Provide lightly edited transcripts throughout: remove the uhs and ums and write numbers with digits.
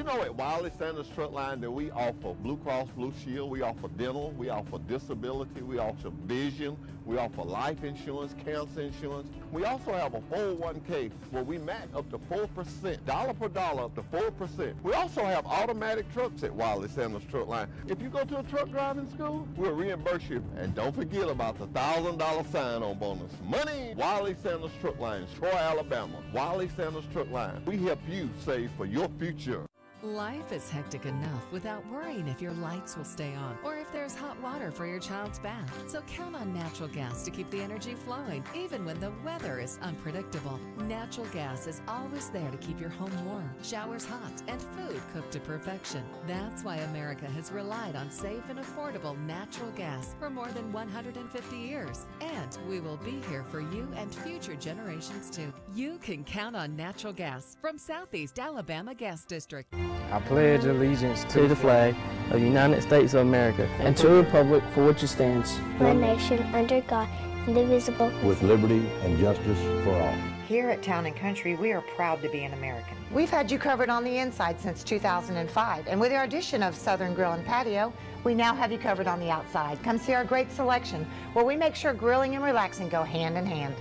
know at Wiley Sanders Truck Line that we offer Blue Cross Blue Shield, we offer dental, we offer disability, we offer vision, we offer life insurance, cancer insurance. We also have a 401k where we match up to 4%, dollar per dollar up to 4%. We also have automatic trucks at Wiley Sanders Truck Line. If you go to a truck driving school, we'll reimburse you. And don't forget about the $1,000 sign-on bonus. Money! Wiley Sanders Truck Line, Troy, Alabama. Wiley Sanders Truck Line. We help you save for your future. Life is hectic enough without worrying if your lights will stay on or if there's hot water for your child's bath. So count on natural gas to keep the energy flowing, even when the weather is unpredictable. Natural gas is always there to keep your home warm, showers hot, and food cooked to perfection. That's why America has relied on safe and affordable natural gas for more than 150 years. And we will be here for you and future generations too. You can count on natural gas from Southeast Alabama Gas District. I pledge allegiance to the flag of the United States of America and to the republic for which it stands, one nation, under God, indivisible, with liberty and justice for all. Here at Town & Country, we are proud to be an American. We've had you covered on the inside since 2005, and with our addition of Southern Grill and Patio, we now have you covered on the outside. Come see our great selection, where we make sure grilling and relaxing go hand in hand.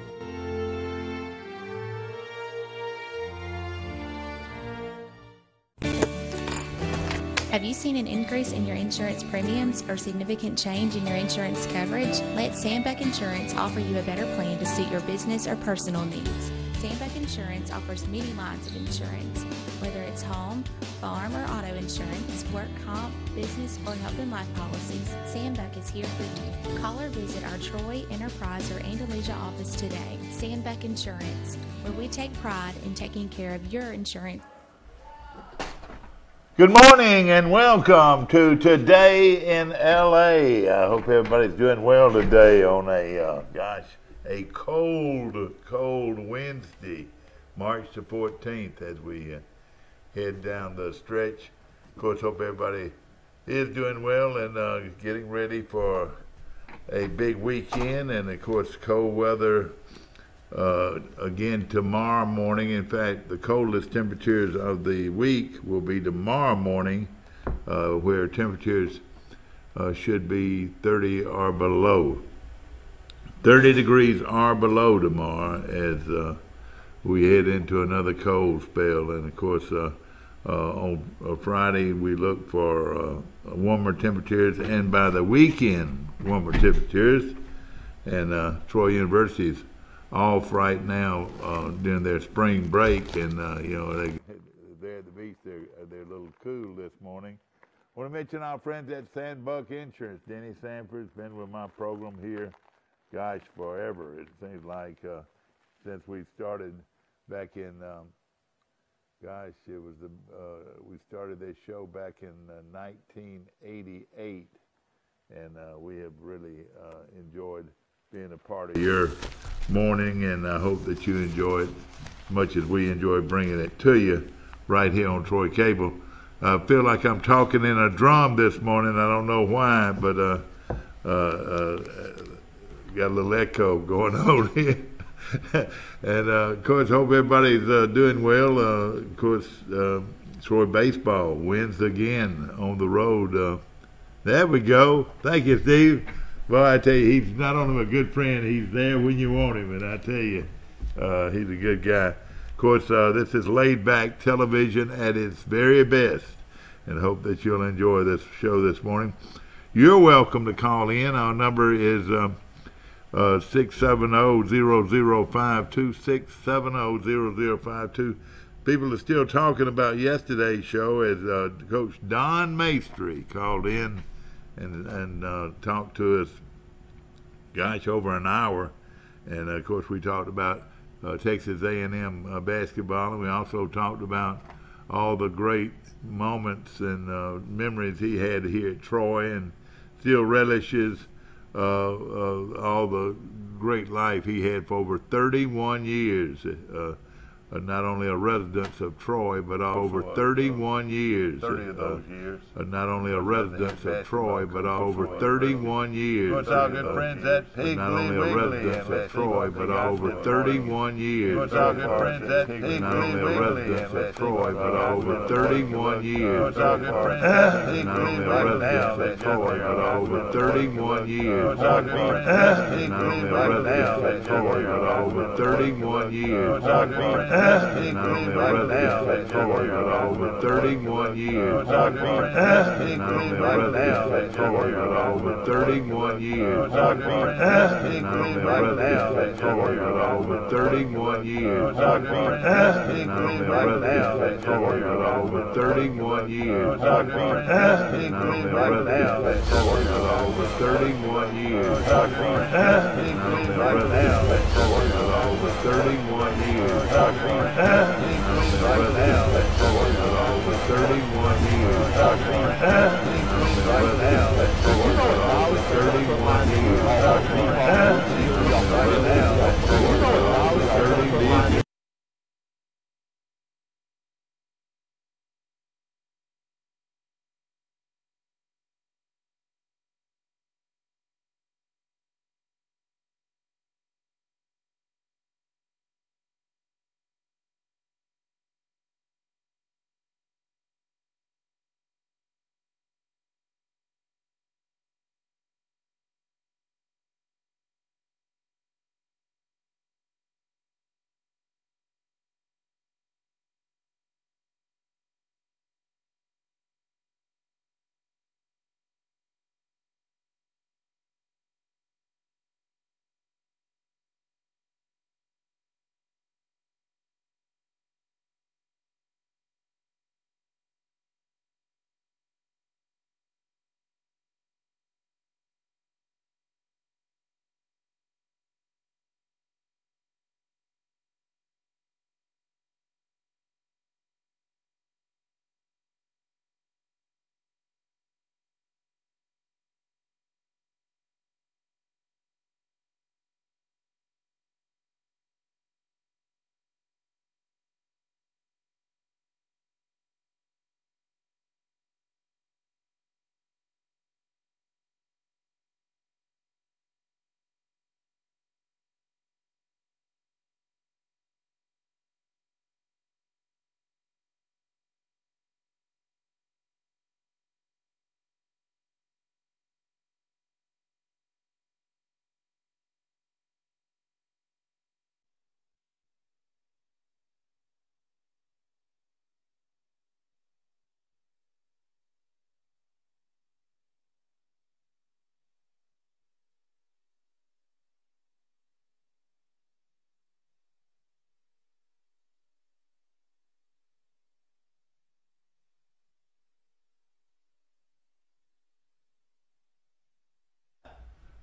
Have you seen an increase in your insurance premiums or significant change in your insurance coverage? Let Sandbeck Insurance offer you a better plan to suit your business or personal needs. Sandbeck Insurance offers many lines of insurance, whether it's home, farm, or auto insurance, work comp, business, or health and life policies. Sandbeck is here for you. Call or visit our Troy, Enterprise, or Andalusia office today. Sandbeck Insurance, where we take pride in taking care of your insurance. Good morning and welcome to Today in LA. I hope everybody's doing well today on a cold Wednesday, March the 14th, as we head down the stretch. Of course, hope everybody is doing well and getting ready for a big weekend, and of course, cold weather again tomorrow morning. In fact, the coldest temperatures of the week will be tomorrow morning, where temperatures should be 30 or below. 30 degrees or below tomorrow as we head into another cold spell. And of course, on Friday we look for warmer temperatures, and by the weekend, warmer temperatures. And Troy University's off right now during their spring break, and they're at the beach. They're a little cool this morning. I want to mention our friends at Sandbuck Insurance. Denny Sanford's been with my program here, gosh, forever. It seems like since we started back in, we started this show back in 1988, and we have really enjoyed being a part of your morning, and I hope that you enjoy it as much as we enjoy bringing it to you right here on Troy Cable. I feel like I'm talking in a drum this morning. I don't know why, but got a little echo going on here. And of course, hope everybody's doing well. Of course, Troy baseball wins again on the road. There we go. Thank you, Steve. Well, I tell you, he's not only a good friend, he's there when you want him, and I tell you, he's a good guy. Of course, this is laid-back television at its very best, and hope that you'll enjoy this show this morning. You're welcome to call in. Our number is 670-0052, 670-0052. People are still talking about yesterday's show as Coach Don Maestri called in and talked to us, gosh, over an hour. And of course, we talked about Texas A&M basketball, and we also talked about all the great moments and memories he had here at Troy, and still relishes all the great life he had for over 31 years not only a resident of Troy, but over 31 years. 30 of those years. Not only a resident of Troy, but over 31 years. What's our good friends at Piggly Not only a resident of Troy, but over 31 years. What's our good friends at Piggly Not only a resident of Troy, but over 31 years. What's our good friends at Piggly Not only a resident of Troy, but over 31 years. What's our good friends at Piggly Not only a resident of Troy, but over 31 years. What's our good friends at Not only a resident of Troy, but over 31 years. What's our good friends at Piggly Not only a resident of Troy, but over 31 years. What's our good friends at Piggly Not only a resident of Troy, but over 31 years. What's our good friends at Piggly Not only a resident of Troy, but over 31 years. What's our good friends at Piggly Not only a resident of Troy, but over 31 years. What's our good friends at Piggly Not only a resident of Troy, but over 31 years. What's our good friends at Piggly Not only a resident of Troy, but over 31 years. What's our good friends at Piggly Not only a resident of Troy, but over 31 years. Not only a resident of Troy, but over 31 years.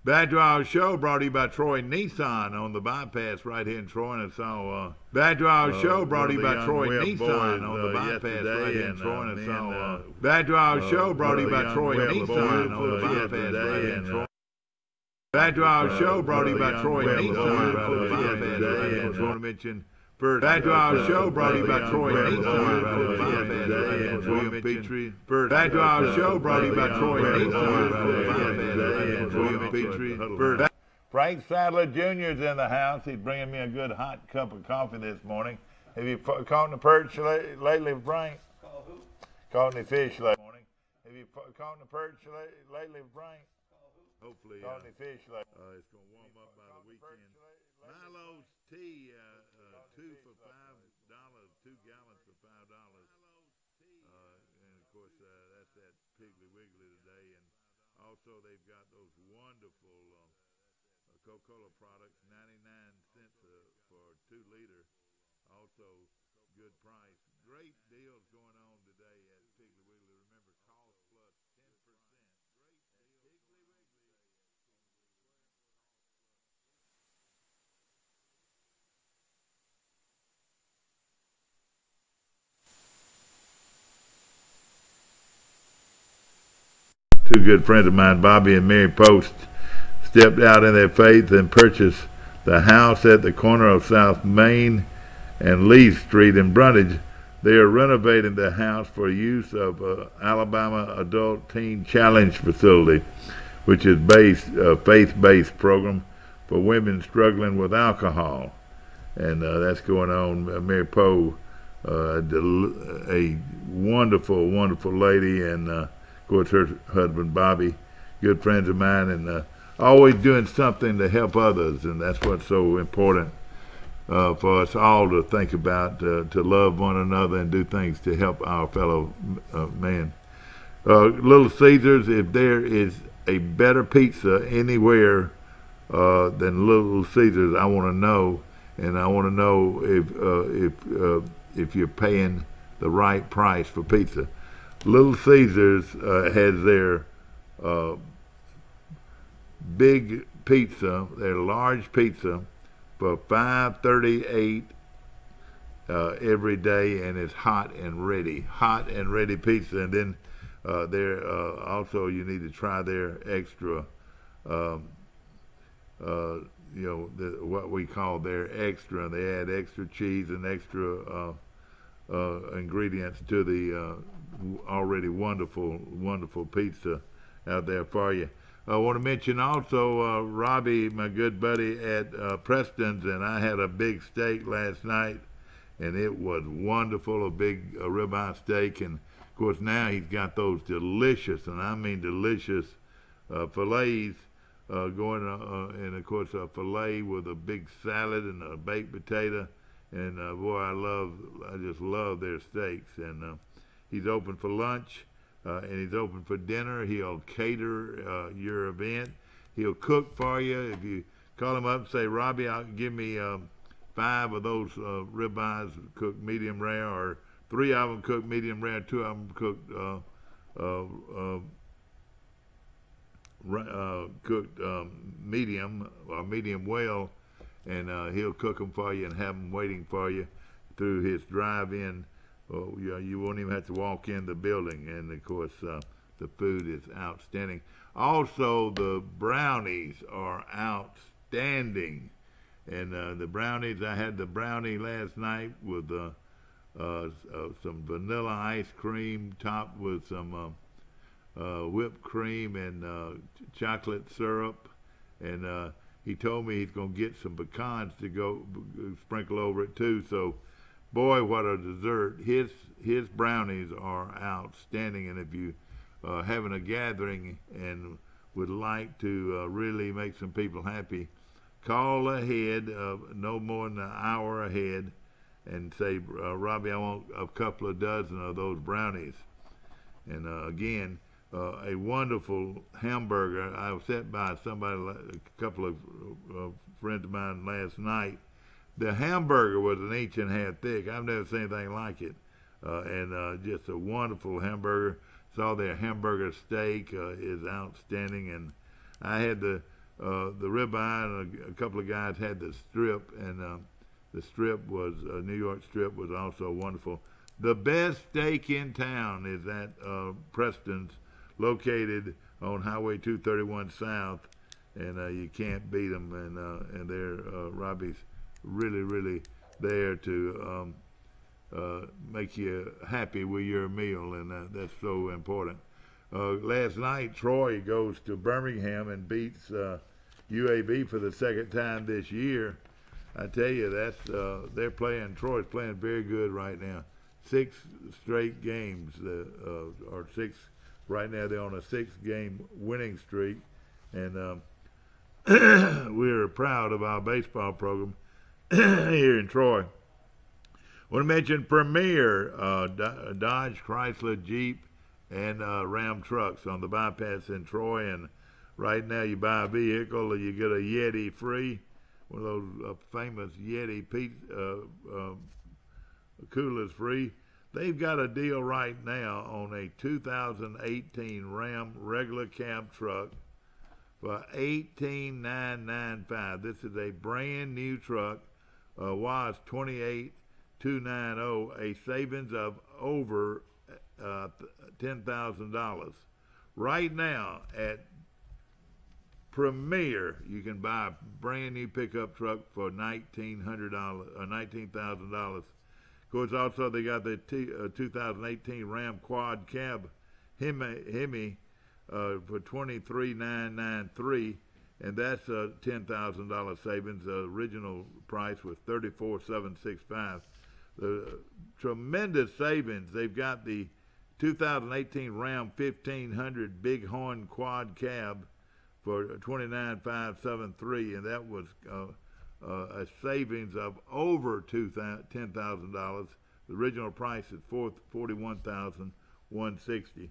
Back to our show brought to you by Troy Nissan on the bypass right here in Troy. And so, back to our show brought to you by Troy Nissan on the bypass right here in Troy. And so, back to our show brought to you by Troy Nissan on the bypass right here in Troy. Back to our show brought to you by Troy Nissan on the bypass right here in Troy. Mention. Back to our show brought to you by Troy Nissan on the bypass right here in William Petrie. Back to our show brought to you by Troy Nissan on the bypass right here in William Petrie. Frank Sadler Jr. is in the house. He's bringing me a good hot cup of coffee this morning. Have you caught the perch lately, Frank? Caught who? Caught any fish lately. Have you caught the perch lately, Frank? Hopefully, caught any fish lately. It's going to warm up by the weekend. Milo's tea. 2 for $5, 2 gallons for $5. And of course, that's at Piggly Wiggly today. And also, they've got those wonderful Coca-Cola products, 99 cents for 2 liter. Also, good price. Great deals going on today at Piggly Wiggly. Remember, cost plus 10%. Great deal. Piggly Wiggly. Two good friends of mine, Bobby and Mary Post, stepped out in their faith and purchased the house at the corner of South Main and Lee Street in Brundage. They are renovating the house for use of Alabama Adult Teen Challenge Facility, which is a faith-based program for women struggling with alcohol. And that's going on. Mary Poe, a wonderful, wonderful lady, and of course her husband Bobby, good friends of mine, and always doing something to help others, and that's what's so important for us all to think about, to love one another and do things to help our fellow man. Little Caesars, if there is a better pizza anywhere than Little Caesars, I want to know, and I want to know if you're paying the right price for pizza. Little Caesars has their big pizza, their large pizza, for $5.38 every day, and it's hot and ready pizza. And then there also you need to try their extra, what we call their extra. They add extra cheese and extra ingredients to the already wonderful pizza out there for you. I want to mention also Robbie, my good buddy at Preston's, and I had a big steak last night, and it was wonderful, a big ribeye steak. And of course now he's got those delicious, and I mean delicious, fillets going, and of course a fillet with a big salad and a baked potato. And boy, I just love their steaks. And he's open for lunch. And he's open for dinner. He'll cater your event. He'll cook for you. If you call him up and say, Robbie, give me 5 of those ribeyes cooked medium rare, or 3 of them cooked medium rare, 2 of them cooked medium or medium well, and he'll cook them for you and have them waiting for you through his drive-in. You won't even have to walk in the building, and of course the food is outstanding. Also, the brownies are outstanding, and the brownies, I had the brownie last night with some vanilla ice cream topped with some whipped cream and chocolate syrup, and he told me he's going to get some pecans to go sprinkle over it too. So boy, what a dessert. His brownies are outstanding, and if you having a gathering and would like to really make some people happy, call ahead, no more than an hour ahead, and say, Robbie, I want a couple of dozen of those brownies. And again, a wonderful hamburger. I was sat by a couple of friends of mine last night. The hamburger was an inch and a half thick. I've never seen anything like it. And just a wonderful hamburger. Saw their hamburger steak is outstanding. And I had the ribeye, and a couple of guys had the strip. And the strip was, New York strip was also wonderful. The best steak in town is at Preston's, located on Highway 231 South. And you can't beat them. And they're, Robbie's really there to make you happy with your meal, and that's so important. Last night, Troy goes to Birmingham and beats UAB for the second time this year. I tell you, that's Troy's playing very good right now. 6 straight games, or 6 right now. They're on a 6-game winning streak, and we're proud of our baseball program here in Troy. I want to mention Premier, Dodge, Chrysler, Jeep, and Ram trucks on the bypass in Troy. And right now you buy a vehicle and you get a Yeti free, one of those famous Yeti coolers free. They've got a deal right now on a 2018 Ram regular cab truck for $18,995. This is a brand new truck. Was $28,290, a savings of over $10,000. Right now at Premier. You can buy a brand new pickup truck for $19,000. Of course, also they got the 2018 Ram Quad Cab Hemi for $23,993, and that's a $10,000 savings. The original price was $34,765. The tremendous savings. They've got the 2018 Ram 1500 Bighorn Quad Cab for $29,573, and that was a savings of over $10,000. The original price is $41,160.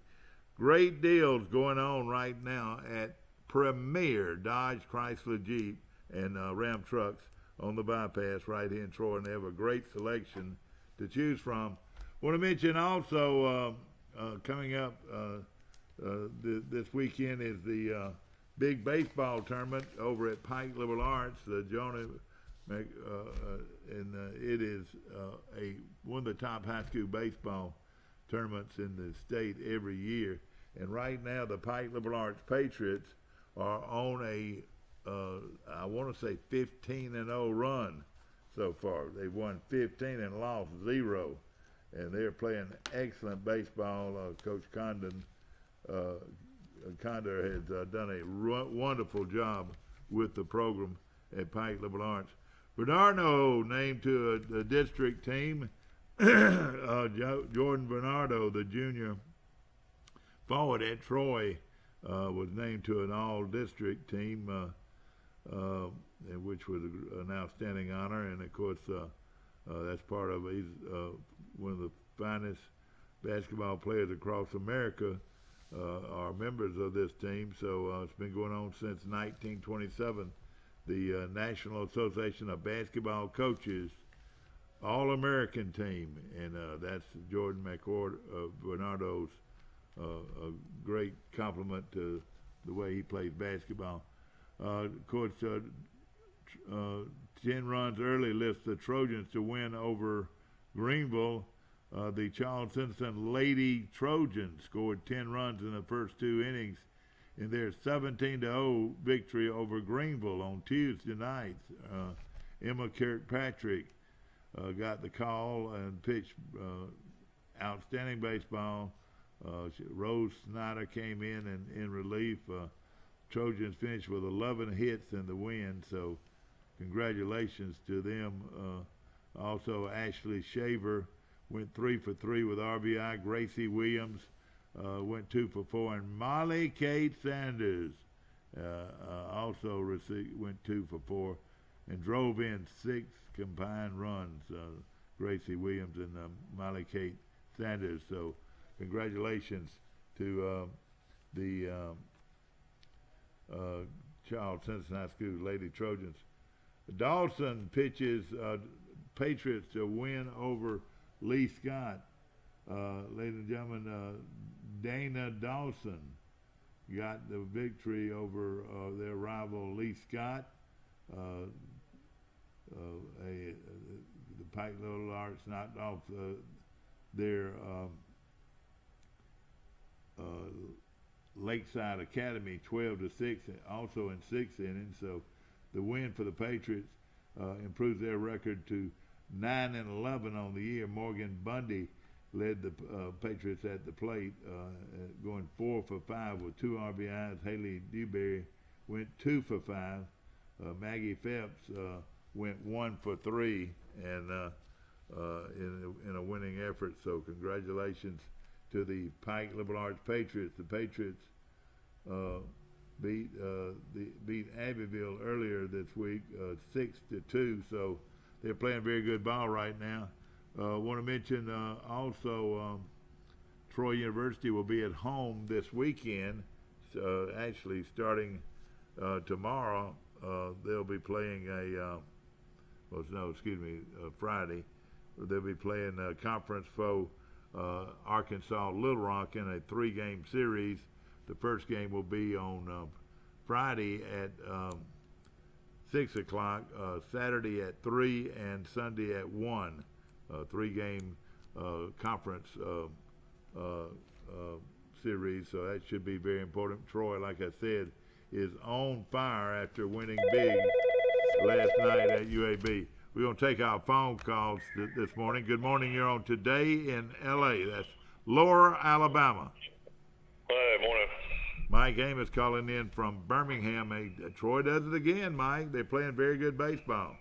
Great deals going on right now at Premier Dodge, Chrysler, Jeep, and Ram trucks on the bypass right here in Troy, and they have a great selection to choose from. Want to mention also coming up this weekend is the big baseball tournament over at Pike Liberal Arts. It is one of the top high school baseball tournaments in the state every year. And right now, the Pike Liberal Arts Patriots are on a, I want to say 15-0 run so far. They've won 15 and lost 0. And they're playing excellent baseball. Coach Condon has done a wonderful job with the program at Pike Liberal Arts. Bernardo named to a district team. Jordan Bernardo, the junior forward at Troy, was named to an all-district team, which was an outstanding honor. And, of course, that's part of it. He's one of the finest basketball players across America. Are members of this team, so it's been going on since 1927. The National Association of Basketball Coaches All-American team, and that's Jordan McCord Bernardo's a great compliment to the way he plays basketball. Of course, 10 runs early lifts the Trojans to win over Greenville. The Charles Simpson Lady Trojans scored 10 runs in the first 2 innings in their 17-0 victory over Greenville on Tuesday night. Emma Kirkpatrick got the call and pitched outstanding baseball. Rose Snyder came in relief. Trojans finished with 11 hits in the win, so congratulations to them. Also, Ashley Shaver went 3 for 3 with RBI. Gracie Williams went 2 for 4, and Molly Kate Sanders also went 2 for 4 and drove in 6 combined runs. Gracie Williams and Molly Kate Sanders. So congratulations to the Charles Simpson High School Lady Trojans. Dawson pitches Patriots to win over Lee Scott. Ladies and gentlemen, Dana Dawson got the victory over their rival Lee Scott. The Pike Little Arts knocked off their Lakeside Academy 12-6, also in 6 innings. So the win for the Patriots improves their record to 9-11 on the year. Morgan Bundy led the Patriots at the plate, going 4 for 5 with 2 RBIs. Haley Dewberry went 2 for 5. Maggie Phelps went 1 for 3, and in a winning effort. So congratulations to the Pike Liberal Arts Patriots. The Patriots beat Abbeville earlier this week, 6-2. So they're playing very good ball right now. Want to mention also Troy University will be at home this weekend. Actually, starting tomorrow, they'll be playing Friday. They'll be playing a conference foe Arkansas Little Rock in a 3-game series. The first game will be on Friday at 6 o'clock, Saturday at 3, and Sunday at 1. 3-game conference series, so that should be very important. Troy, like I said, is on fire after winning big last night at UAB. We're going to take our phone calls this morning. Good morning. You're on Today in L.A. That's Lower Alabama. Hey, morning. Mike Amos calling in from Birmingham. Troy does it again, Mike. They're playing very good baseball.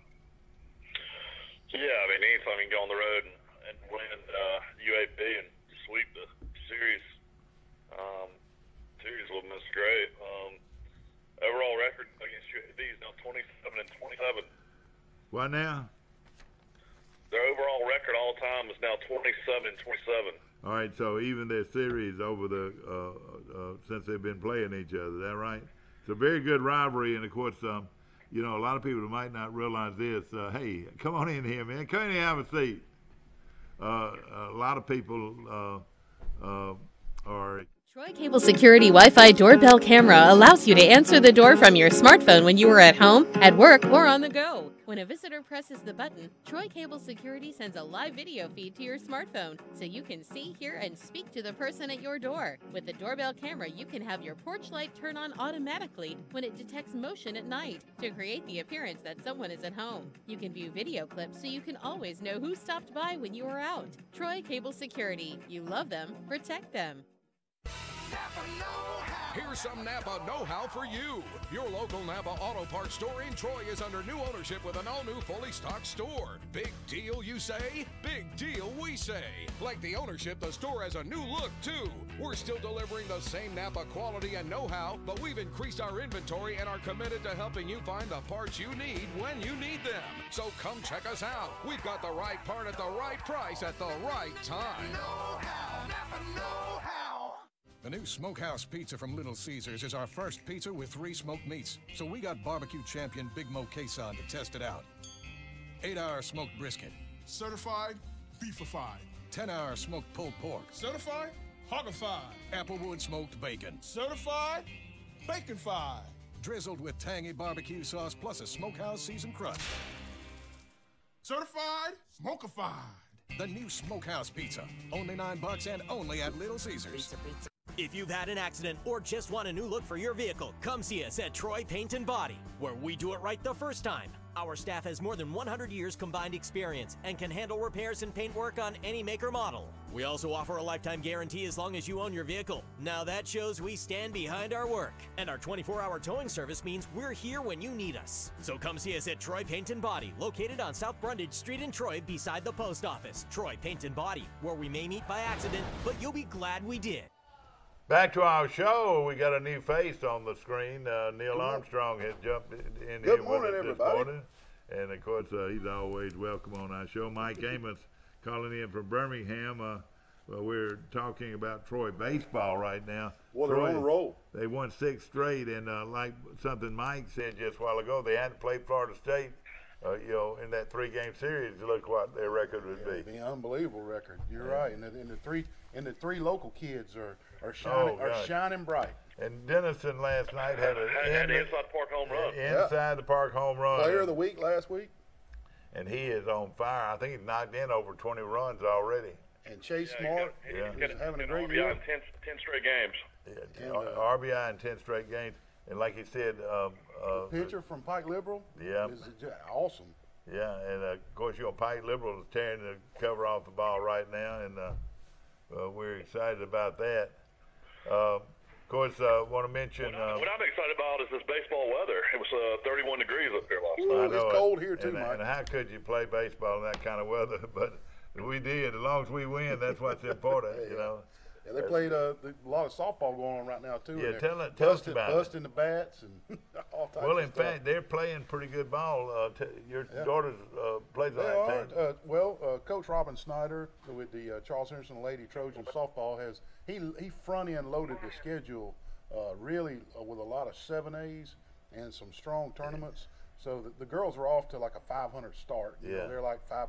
Yeah, I mean, anytime you can go on the road and win UAB and sweep the series, will miss great. Overall record against UAB is now 27-27. What now? Their overall record all time is now 27-27. All right, so even their series over the since they've been playing each other, is that right? It's a very good rivalry, and of course, you know, a lot of people might not realize this. Hey, come on in here, man. Come in here, have a seat. A lot of people are. Troy Cable Security Wi-Fi doorbell camera allows you to answer the door from your smartphone when you are at home, at work, or on the go. When a visitor presses the button, Troy Cable Security sends a live video feed to your smartphone so you can see, hear, and speak to the person at your door. With the doorbell camera, you can have your porch light turn on automatically when it detects motion at night to create the appearance that someone is at home. You can view video clips so you can always know who stopped by when you are out. Troy Cable Security. You love them, protect them. Here's some Napa know-how for you. Your local Napa Auto Parts store in Troy is under new ownership with an all-new fully stocked store. Big deal, you say? Big deal, we say. Like the ownership, the store has a new look, too. We're still delivering the same Napa quality and know-how, but we've increased our inventory and are committed to helping you find the parts you need when you need them. So come check us out. We've got the right part at the right price at the right time. Know-how, Napa know-how. The new Smokehouse Pizza from Little Caesars is our first pizza with 3 smoked meats, so we got barbecue champion Big Mo Quezon to test it out. 8-hour smoked brisket. Certified beefified. 10-hour smoked pulled pork. Certified hoggified. Applewood smoked bacon. Certified baconfied. Drizzled with tangy barbecue sauce plus a Smokehouse seasoned crust. Certified smokified. The new Smokehouse Pizza. Only $9 and only at Little Caesars. If you've had an accident or just want a new look for your vehicle, come see us at Troy Paint and Body, where we do it right the first time. Our staff has more than 100 years combined experience and can handle repairs and paint work on any make or model. We also offer a lifetime guarantee as long as you own your vehicle. Now that shows we stand behind our work. And our 24-hour towing service means we're here when you need us. So come see us at Troy Paint and Body, located on South Brundage Street in Troy beside the post office. Troy Paint and Body, where we may meet by accident, but you'll be glad we did. Back to our show. We got a new face on the screen. Neil Armstrong has jumped in here with us this morning. And, of course, he's always welcome on our show. Mike Amos calling in from Birmingham. Well, we're talking about Troy baseball right now. Well, they're on a roll. They won 6 straight, and like something Mike said just a while ago, they hadn't played Florida State. You know, in that 3-game series, look what their record would be. It'd be an unbelievable record. You're right. And the three local kids are shining bright. And Denison last night had an inside the park home run. Inside the park home run. Player of the week last week. And he is on fire. I think he's knocked in over 20 runs already. And Chase Smart is having a great year. 10 straight games. Yeah, RBI in 10 straight games. And like he said, pitcher from Pike Liberal is awesome. Yeah, and of course, Pike Liberal is tearing the cover off the ball right now, and we're excited about that. Of course, want to mention. What I'm excited about is this baseball weather. It was 31 degrees up here last night. It's cold here too, Mike. And how could you play baseball in that kind of weather? But we did. As long as we win, that's what's important, you know. Yeah, they played a lot of softball going on right now too. Yeah, tell us about busting the bats and all types of stuff. Well, in fact, they're playing pretty good ball. Your daughter plays on that team. Coach Robin Snyder with the Charles Henderson Lady Trojan softball he front end loaded the schedule really with a lot of 7As and some strong tournaments. So the girls were off to like a 500 start. You know, they're like 5-5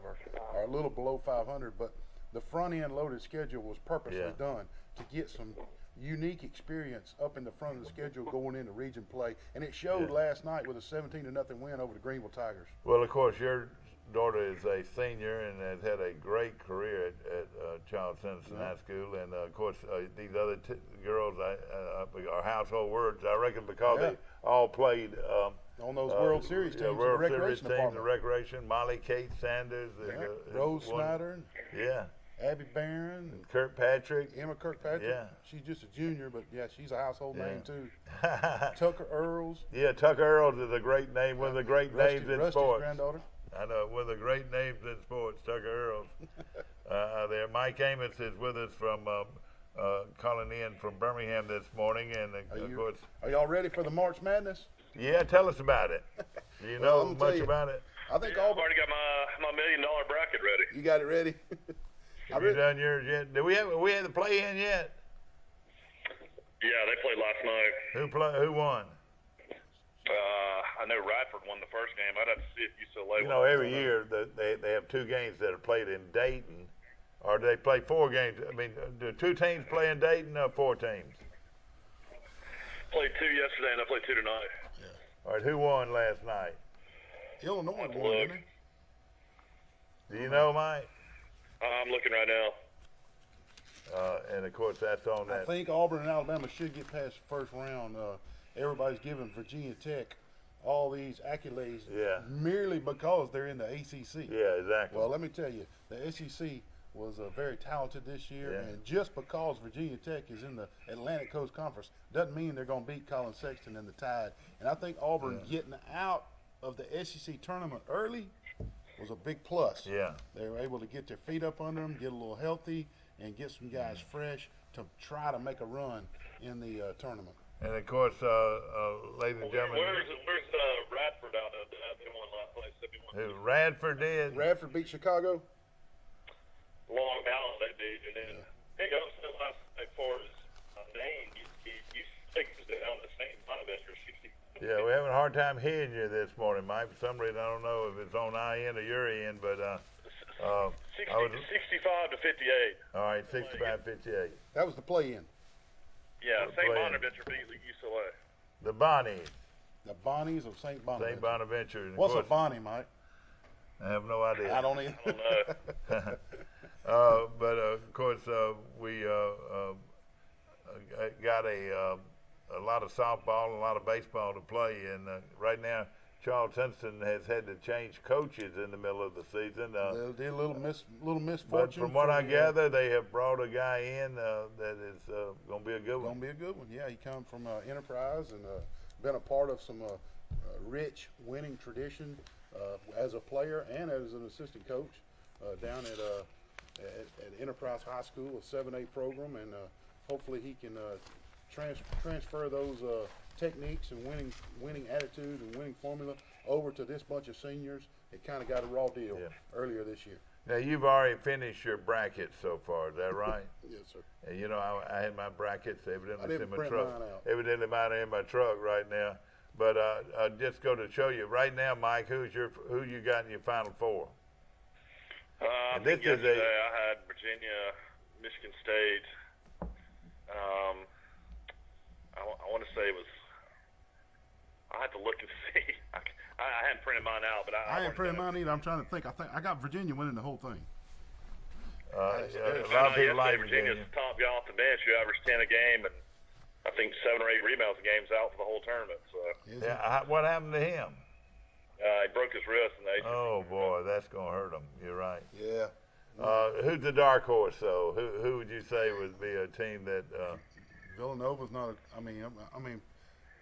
or a little below 500, but the front-end loaded schedule was purposely done to get some unique experience up in the front of the schedule going into region play, and it showed last night with a 17-0 win over the Greenville Tigers. Well, of course, your daughter is a senior and has had a great career at Charles Henderson High School, and of course these other girls are household words, I reckon, because they all played on those World Series teams, World the Series recreation teams, the recreation. Molly Kate Sanders, Rose Snyder, Abby Barron, and Kirkpatrick, Emma Kirkpatrick. Yeah, she's just a junior, but she's a household name too. Tucker Earls. Yeah, Tucker Earls is a great name. One of the great names in Rusty's sports. Granddaughter. I know, one of the great names in sports, Tucker Earls. There, Mike Amos is with us from calling in from Birmingham this morning, and of course, are y'all ready for the March Madness? Yeah, tell us about it. Do you know much about it? I think I've already got my $1 million bracket ready. You got it ready? Have you done yours yet? Did we had the play in yet? Yeah, they played last night. Who won? I know Radford won the first game. I'd have to see if UCLA. You know, every year they have 2 games that are played in Dayton, or do they play 4 games? I mean, do 2 teams play in Dayton or 4 teams? Played 2 yesterday, and I played 2 tonight. All right, who won last night? Illinois won, didn't they? Do you know, Mike? I'm looking right now. And of course, that's on that. I think Auburn and Alabama should get past the first round. Everybody's giving Virginia Tech all these accolades merely because they're in the ACC. Yeah, exactly. Well, let me tell you, the SEC was very talented this year, and just because Virginia Tech is in the Atlantic Coast Conference doesn't mean they're going to beat Colin Sexton and the Tide. And I think Auburn getting out of the SEC tournament early was a big plus. Yeah. They were able to get their feet up under them, get a little healthy, and get some guys fresh to try to make a run in the tournament. And of course, ladies and gentlemen, Where's Radford out of that? They won last night, 71. Who? Radford did. Radford beat Chicago. Long Island, they beat, and then Big O said last night for his name, you think it was down the same Bonaventure 60. Yeah, we're having a hard time hearing you this morning, Mike. For some reason, I don't know if it's on our end or your end, but 65 to 58. All right, 65-58. That was the play-in. Yeah, St. Bonaventure beat UCLA. The Bonnies. The Bonnies of St. Bonaventure. St. Bonaventure. What's a Bonnie, Mike? I have no idea. I don't either. I don't know. But of course, we got a lot of softball and a lot of baseball to play, and right now Charles Henderson has had to change coaches in the middle of the season. They did a little misfortune. But from what I gather, they have brought a guy in that is going to be a good one. Going to be a good one. Yeah, he come from Enterprise and been a part of some rich winning tradition as a player and as an assistant coach down at Enterprise High School, a 7A program, and hopefully he can transfer those techniques and winning attitude and winning formula over to this bunch of seniors. It kind of got a raw deal earlier this year. Now, you've already finished your brackets so far, is that right? Yes, sir. And you know, I had my brackets evidently in my print truck. mine out. Evidently mine are in my truck right now. But just go to show you right now, Mike, who you got in your Final Four? I think yesterday I had Virginia, Michigan State. I want to say it was. I have to look and see. I hadn't printed mine out, but I hadn't printed mine either. I'm trying to think. I got Virginia winning the whole thing. A lot of people like Virginia's Virginia. top guy off the bench who averaged 10 a game, and I think 7 or 8 rebounds a game's out for the whole tournament. So. Yeah, what happened to him? He broke his wrist in the ACC. Oh boy, that's gonna hurt him. You're right. Yeah. Who's the dark horse though? Who would you say would be a team that? Villanova's not.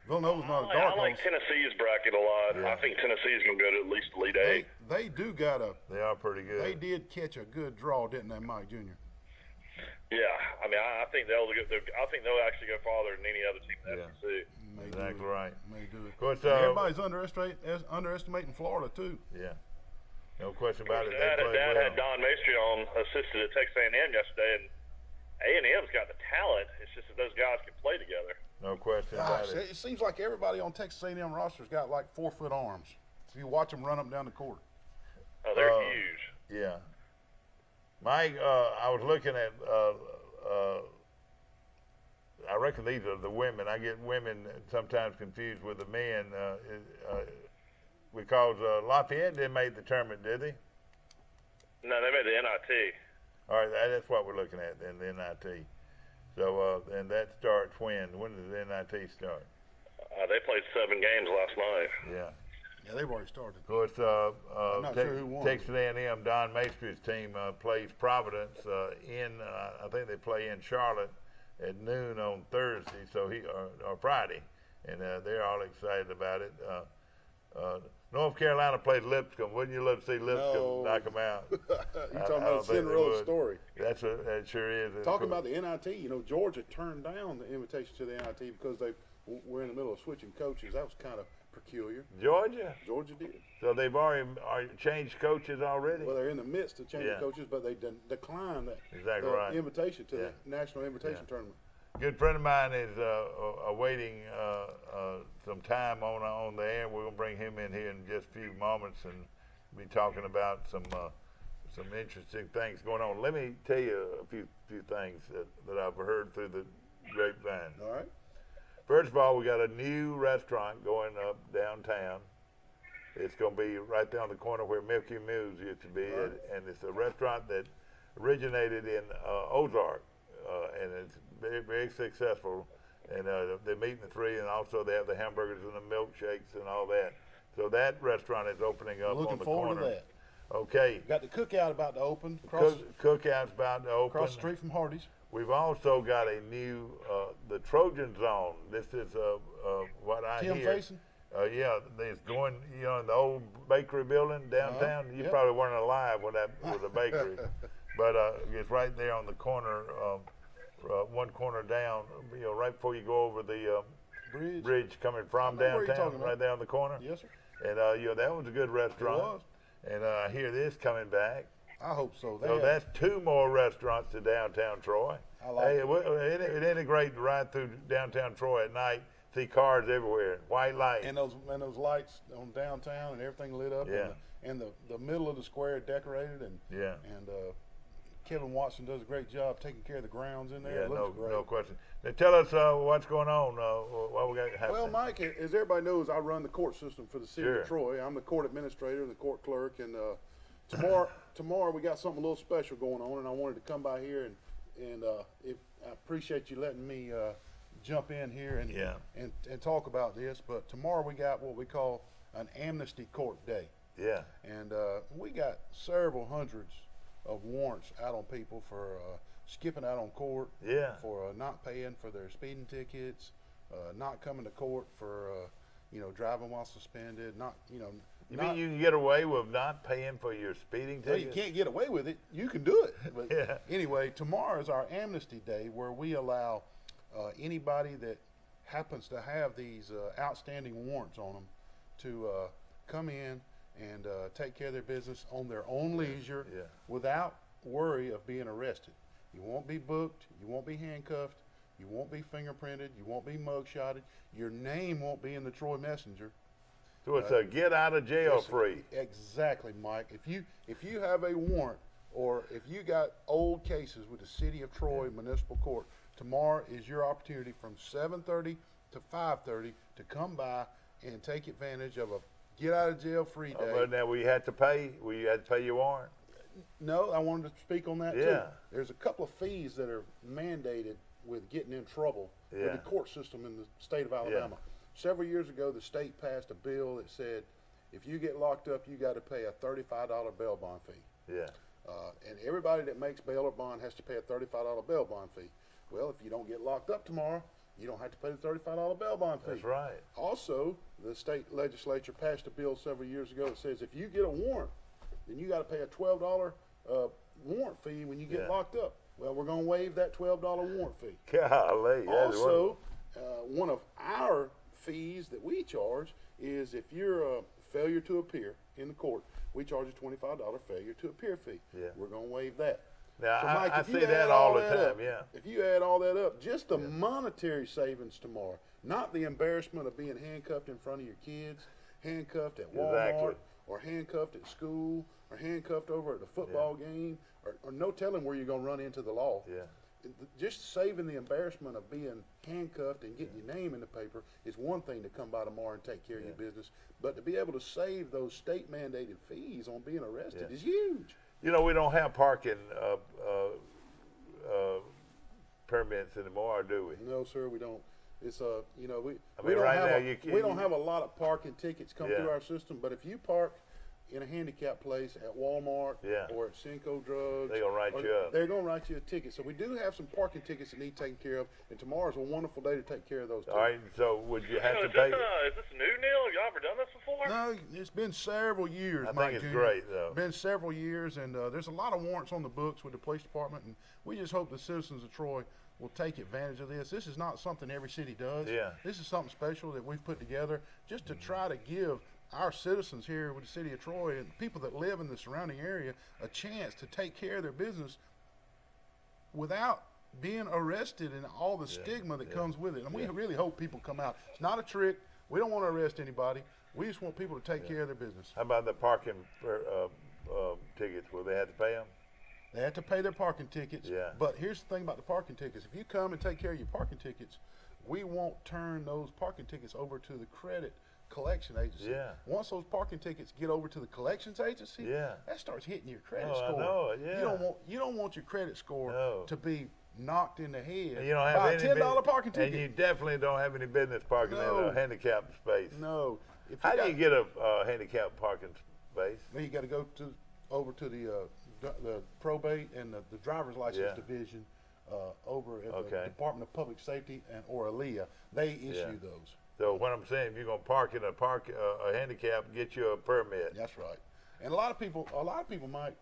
Villanova's not a dark horse. I like Tennessee's bracket a lot. Yeah. I think Tennessee's gonna go to at least Elite 8. They do got a. They are pretty good. They did catch a good draw, didn't they, Mike Jr.? Yeah, I mean, I think they'll actually go farther than any other team in the SEC. Exactly right. May do it. Of course, everybody's underestimating Florida too. Yeah, no question about it. Dad had Don Maestri assisted at Texas A&M yesterday, and A&M's got the talent. It's just that those guys can play together. No question about it. It seems like everybody on Texas A&M roster's got like 4-foot arms. If you watch them run up and down the court. Oh, they're huge. Yeah. Mike, I was looking at, I reckon these are the women. I get women sometimes confused with the men. because Lafayette didn't make the tournament, did they? No, they made the NIT. All right, that's what we're looking at then, the NIT. So, and that starts when? When does the NIT start? They played 7 games last night. Yeah. Yeah, they've already started. Of course, I'm not sure who won. Texas A&M, Don Maestri's team plays Providence I think they play in Charlotte at noon on Thursday, or Friday, and they're all excited about it. North Carolina plays Lipscomb. Wouldn't you love to see Lipscomb knock them out? You're talking about a Cinderella story. That sure is. Talking about the NIT, you know, Georgia turned down the invitation to the NIT because they were in the middle of switching coaches. That was kind of peculiar. Georgia did. So they've already changed coaches already? Well, they're in the midst of changing coaches, but they declined that right. invitation to the National Invitation Tournament. Good friend of mine is awaiting some time on the air. We're going to bring him in here in just a few moments and be talking about some interesting things going on. Let me tell you a few things that I've heard through the grapevine. All right. First of all, we got a new restaurant going up downtown. It's going to be right there on the corner where Milky Moo's used to be, and it's a restaurant that originated in Ozark, and it's very, very successful. And they're meeting the 3, and also they have the hamburgers and the milkshakes and all that. So that restaurant is opening up on the corner. Looking forward to that. Okay. Got the cookout about to open. Cookout's about to open. Across the street from Hardee's. We've also got a new, the Trojan Zone. This is what I hear. Tim Facing? Yeah, it's going, you know, in the old bakery building downtown. You probably weren't alive when that was a bakery. But it's right there on the corner, one corner down, you know, right before you go over the bridge coming from downtown, right there on the corner. Yes, sir. And, you know, that was a good restaurant. It was. And I hear this coming back. I hope so. So that's 2 more restaurants to downtown Troy. I like it. It ain't great to ride through downtown Troy at night, see cars everywhere, white lights. And those lights on downtown and everything lit up. Yeah. And the middle of the square decorated. And Kevin Watson does a great job taking care of the grounds in there. Yeah, it looks great. no question. Now tell us what's going on. What we got happening. Well, Mike, as everybody knows, I run the court system for the city of Troy. I'm the court administrator and the court clerk. And tomorrow we got something a little special going on, and I wanted to come by here and I appreciate you letting me jump in here and talk about this. But tomorrow we got what we call an amnesty court day. Yeah. And we got several hundreds of warrants out on people for skipping out on court. Yeah. For not paying for their speeding tickets, not coming to court for driving while suspended, You mean you can get away with not paying for your speeding ticket? Well, you can't get away with it. You can do it. But anyway, tomorrow is our amnesty day where we allow anybody that happens to have these outstanding warrants on them to come in and take care of their business on their own leisure without worry of being arrested. You won't be booked. You won't be handcuffed. You won't be fingerprinted. You won't be mugshotted. Your name won't be in the Troy Messenger. So it's a get out of jail free. Exactly, Mike. If you have a warrant or if you got old cases with the City of Troy Municipal Court, tomorrow is your opportunity from 7:30 to 5:30 to come by and take advantage of a get out of jail free day. But now we had to pay. You had to pay your warrant. No, I wanted to speak on that too. There's a couple of fees that are mandated with getting in trouble with the court system in the state of Alabama. Several years ago, the state passed a bill that said if you get locked up, you got to pay a $35 bail bond fee. Yeah. And everybody that makes bail or bond has to pay a $35 bail bond fee. Well, if you don't get locked up tomorrow, you don't have to pay the $35 bail bond fee. That's right. Also, the state legislature passed a bill several years ago that says if you get a warrant, then you got to pay a $12 warrant fee when you get locked up. Well, we're going to waive that $12 warrant fee. Golly. Also, one of our fees that we charge is if you're a failure to appear in the court, we charge a $25 failure to appear fee. Yeah. We're going to waive that. Now, so Mike, I see that all the time, If you add all that up, just the monetary savings tomorrow, not the embarrassment of being handcuffed in front of your kids, handcuffed at Walmart, or handcuffed at school, or handcuffed over at the football game, or no telling where you're going to run into the law. Yeah. just saving the embarrassment of being handcuffed and getting your name in the paper is one thing to come by tomorrow and take care of your business. But to be able to save those state-mandated fees on being arrested is huge. You know, we don't have parking permits anymore, do we? No, sir, we don't. It's you know, we don't have a lot of parking tickets come through our system. But if you park in a handicap place at Walmart or at Cinco Drugs, they're gonna write you up. They're gonna write you a ticket. So we do have some parking tickets that need taken care of, and tomorrow's a wonderful day to take care of those. All right. So would you have to Is pay? this new, Neil? Have y'all ever done this before? No, it's been several years. I Mike think it's Jr. great, though. Been several years, and there's a lot of warrants on the books with the police department, and we just hope the citizens of Troy will take advantage of this. This is not something every city does. Yeah. This is something special that we've put together just to try to give our citizens here with the city of Troy and people that live in the surrounding area a chance to take care of their business without being arrested and all the stigma that comes with it. And we really hope people come out. It's not a trick. We don't want to arrest anybody. We just want people to take care of their business. How about the parking tickets? Will they have to pay them? They have to pay their parking tickets. Yeah. But here's the thing about the parking tickets. If you come and take care of your parking tickets, we won't turn those parking tickets over to the credit collection agency. Yeah. Once those parking tickets get over to the collections agency, that starts hitting your credit score. I know it, yeah. You don't want your credit score to be knocked in the head And you don't have by any a $10 parking ticket. And you definitely don't have any business parking in a handicapped space. No. How do you get a handicapped parking space? Well, you got to go over to the probate and the driver's license division over at the Department of Public Safety or ALEA. They issue those. So what I'm saying, if you're gonna park in a handicap, get you a permit. That's right. And a lot of people, Mike,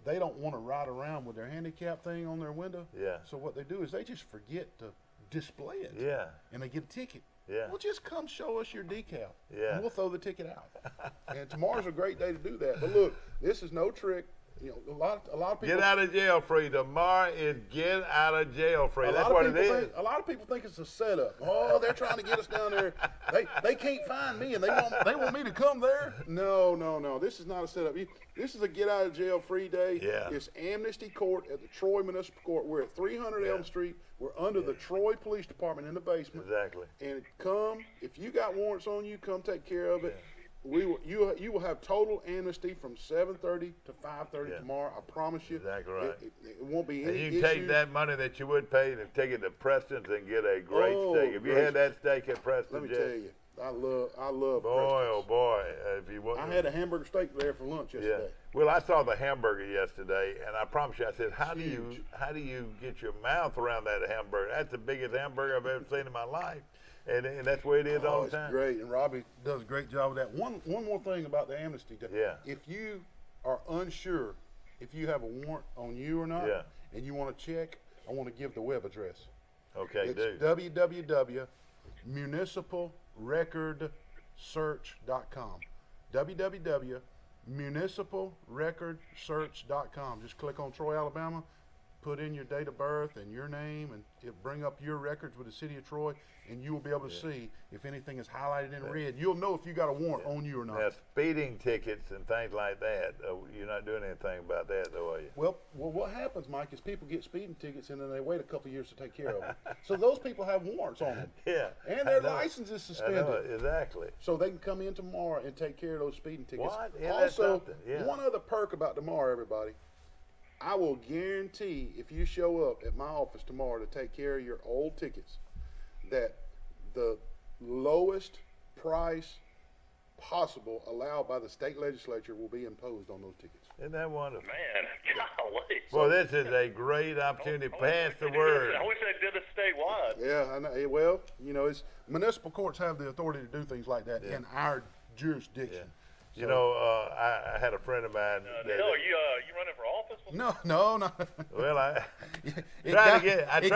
they don't want to ride around with their handicap thing on their window. Yeah. So what they do is they just forget to display it. Yeah. And they get a ticket. Yeah. Well, just come show us your decal. Yeah. And we'll throw the ticket out. And tomorrow's a great day to do that. But look, this is no trick. You know, a lot of people get out of jail free. Tomorrow is get out of jail free. That's what it is. A lot of people think it's a setup. Oh, they're trying to get us down there. They can't find me, and they want me to come there. No. This is not a setup. This is a get out of jail free day. Yeah. It's Amnesty Court at the Troy Municipal Court. We're at 300 Elm Street. We're under the Troy Police Department in the basement. Exactly. And if you got warrants on you, come take care of it. You will have total amnesty from 7:30 to 5:30 tomorrow. I promise you. Exactly right. It won't be any and you take that money that you would pay and take it to Preston's and get a great steak. If you had that steak at Preston's, let me tell you, I love. Boy, oh boy! If you want, I had a hamburger steak there for lunch yesterday. Yeah. Well, I saw the hamburger yesterday, and I promise you, I said, how do you get your mouth around that hamburger? That's the biggest hamburger I've ever seen in my life. And that's the way it is all the time. It's great, and Robbie does a great job of that. One more thing about the amnesty. If you are unsure if you have a warrant on you or not, and you want to check, I want to give the web address. Okay, it's www.municipalrecordsearch.com. www.municipalrecordsearch.com. Just click on Troy, Alabama, put in your date of birth and your name, and it'll bring up your records with the city of Troy, and you will be able to see if anything is highlighted in red. You'll know if you got a warrant on you or not. Now, speeding tickets and things like that, you're not doing anything about that, though, are you? Well, what happens, Mike, is people get speeding tickets and then they wait a couple of years to take care of them. So those people have warrants on them. Yeah. And their license is suspended. I know, exactly. So they can come in tomorrow and take care of those speeding tickets. What? Yeah, also, one other perk about tomorrow, everybody. I will guarantee if you show up at my office tomorrow to take care of your old tickets, that the lowest price possible allowed by the state legislature will be imposed on those tickets. Isn't that wonderful? Man, golly. Well, this is a great opportunity. Pass the word. I wish they did this statewide. Yeah, I know. Well, you know, municipal courts have the authority to do things like that in our jurisdiction. Yeah. You know, I had a friend of mine. Neil, are you running for office? No. Well, I tried to get him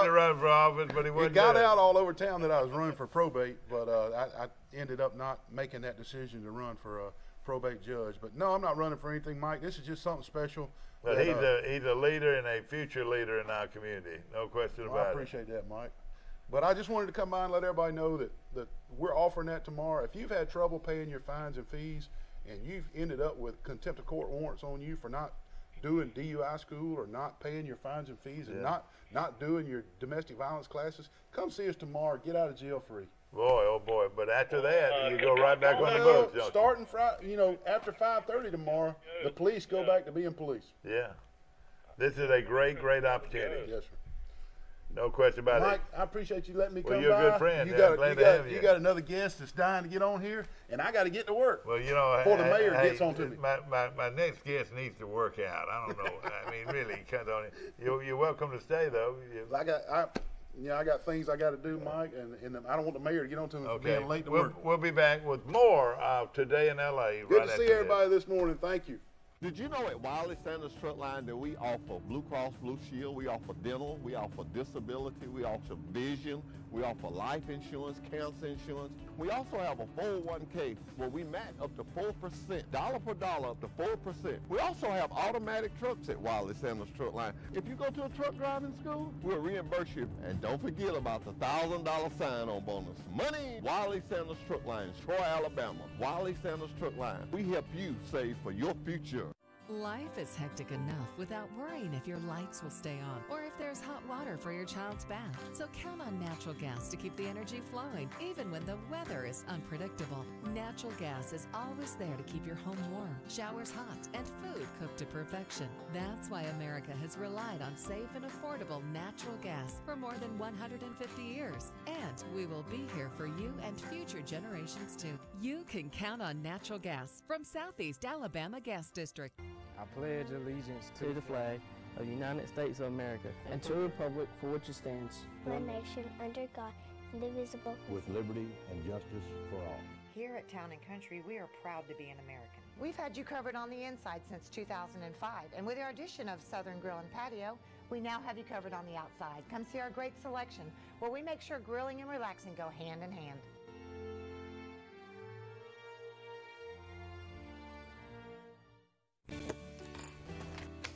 to run for office, but he wouldn't. It got out all over town that I was running for probate, but I ended up not making that decision to run for a probate judge. But no, I'm not running for anything, Mike. This is just something special. But he's a leader and a future leader in our community. No question about it. I appreciate that, Mike. But I just wanted to come by and let everybody know that we're offering that tomorrow. If you've had trouble paying your fines and fees and you've ended up with contempt of court warrants on you for not doing DUI school or not paying your fines and fees and Yeah. not doing your domestic violence classes, come see us tomorrow. Get out of jail free. Boy, oh boy! But after that, you go right back on the books. don't you? Starting Friday, after 5:30 tomorrow, the police go back to being police. Yeah, this is a great, great opportunity. Yes, sir. No question about Mike, it. I appreciate you letting me Well, come you're by. a good friend. You Yeah, got, glad to have you. you got another guest that's dying to get on here, and I got to get to work. Well, before the mayor gets on to me. My next guest needs to work out. I don't know. I mean, really, you're welcome to stay though. I got things I got to do, Mike, and I don't want the mayor to get on to me for being late to work. We'll be back with more of Today in LA. Good right to after see everybody this morning. Thank you. Did you know at Wiley Sanders Truck Line that we offer Blue Cross Blue Shield, we offer dental, we offer disability, we offer vision, we offer life insurance, cancer insurance. We also have a 401k where we match up to 4%, dollar per dollar up to 4%. We also have automatic trucks at Wiley Sanders Truck Line. If you go to a truck driving school, we'll reimburse you. And don't forget about the $1,000 sign-on bonus. Money! Wiley Sanders Truck Line, Troy, Alabama. Wiley Sanders Truck Line. We help you save for your future. Life is hectic enough without worrying if your lights will stay on or if there's hot water for your child's bath. So count on natural gas to keep the energy flowing, even when the weather is unpredictable. Natural gas is always there to keep your home warm, showers hot, and food cooked to perfection. That's why America has relied on safe and affordable natural gas for more than 150 years. And we will be here for you and future generations too. You can count on natural gas from Southeast Alabama Gas District. I pledge allegiance to the flag of the United States of America and to the republic for which it stands, one nation under God, indivisible, with liberty and justice for all. Here at Town & Country, we are proud to be an American. We've had you covered on the inside since 2005, and with our addition of Southern Grill and Patio, we now have you covered on the outside. Come see our great selection, where we make sure grilling and relaxing go hand in hand.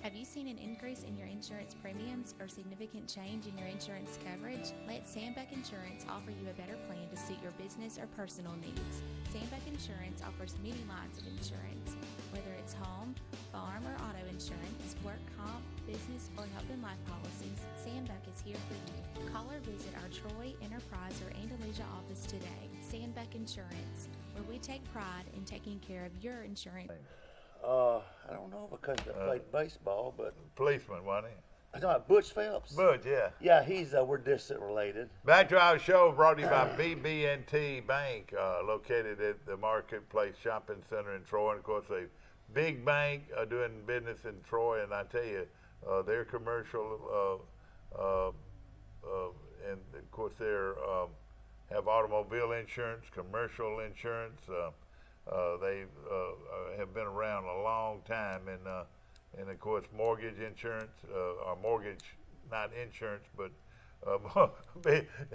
Have you seen an increase in your insurance premiums or significant change in your insurance coverage? Let Sandbeck Insurance offer you a better plan to suit your business or personal needs. Sandbeck Insurance offers many lines of insurance, whether it's home, farm, or auto insurance, work comp, business, or health and life policies. Sandbeck is here for you. Call or visit our Troy, Enterprise, or Andalusia office today. Sandbeck Insurance, where we take pride in taking care of your insurance. I don't know because I played baseball, but policeman, wasn't he? I thought Butch Phelps. Butch, yeah. Yeah, he's we're distant related. Back to our show brought to you by BB&T Bank, located at the Marketplace Shopping Center in Troy. And of course, a big bank doing business in Troy. And I tell you, their commercial, and of course, they have automobile insurance, commercial insurance. They have been around a long time, and of course mortgage insurance, or mortgage, not insurance, but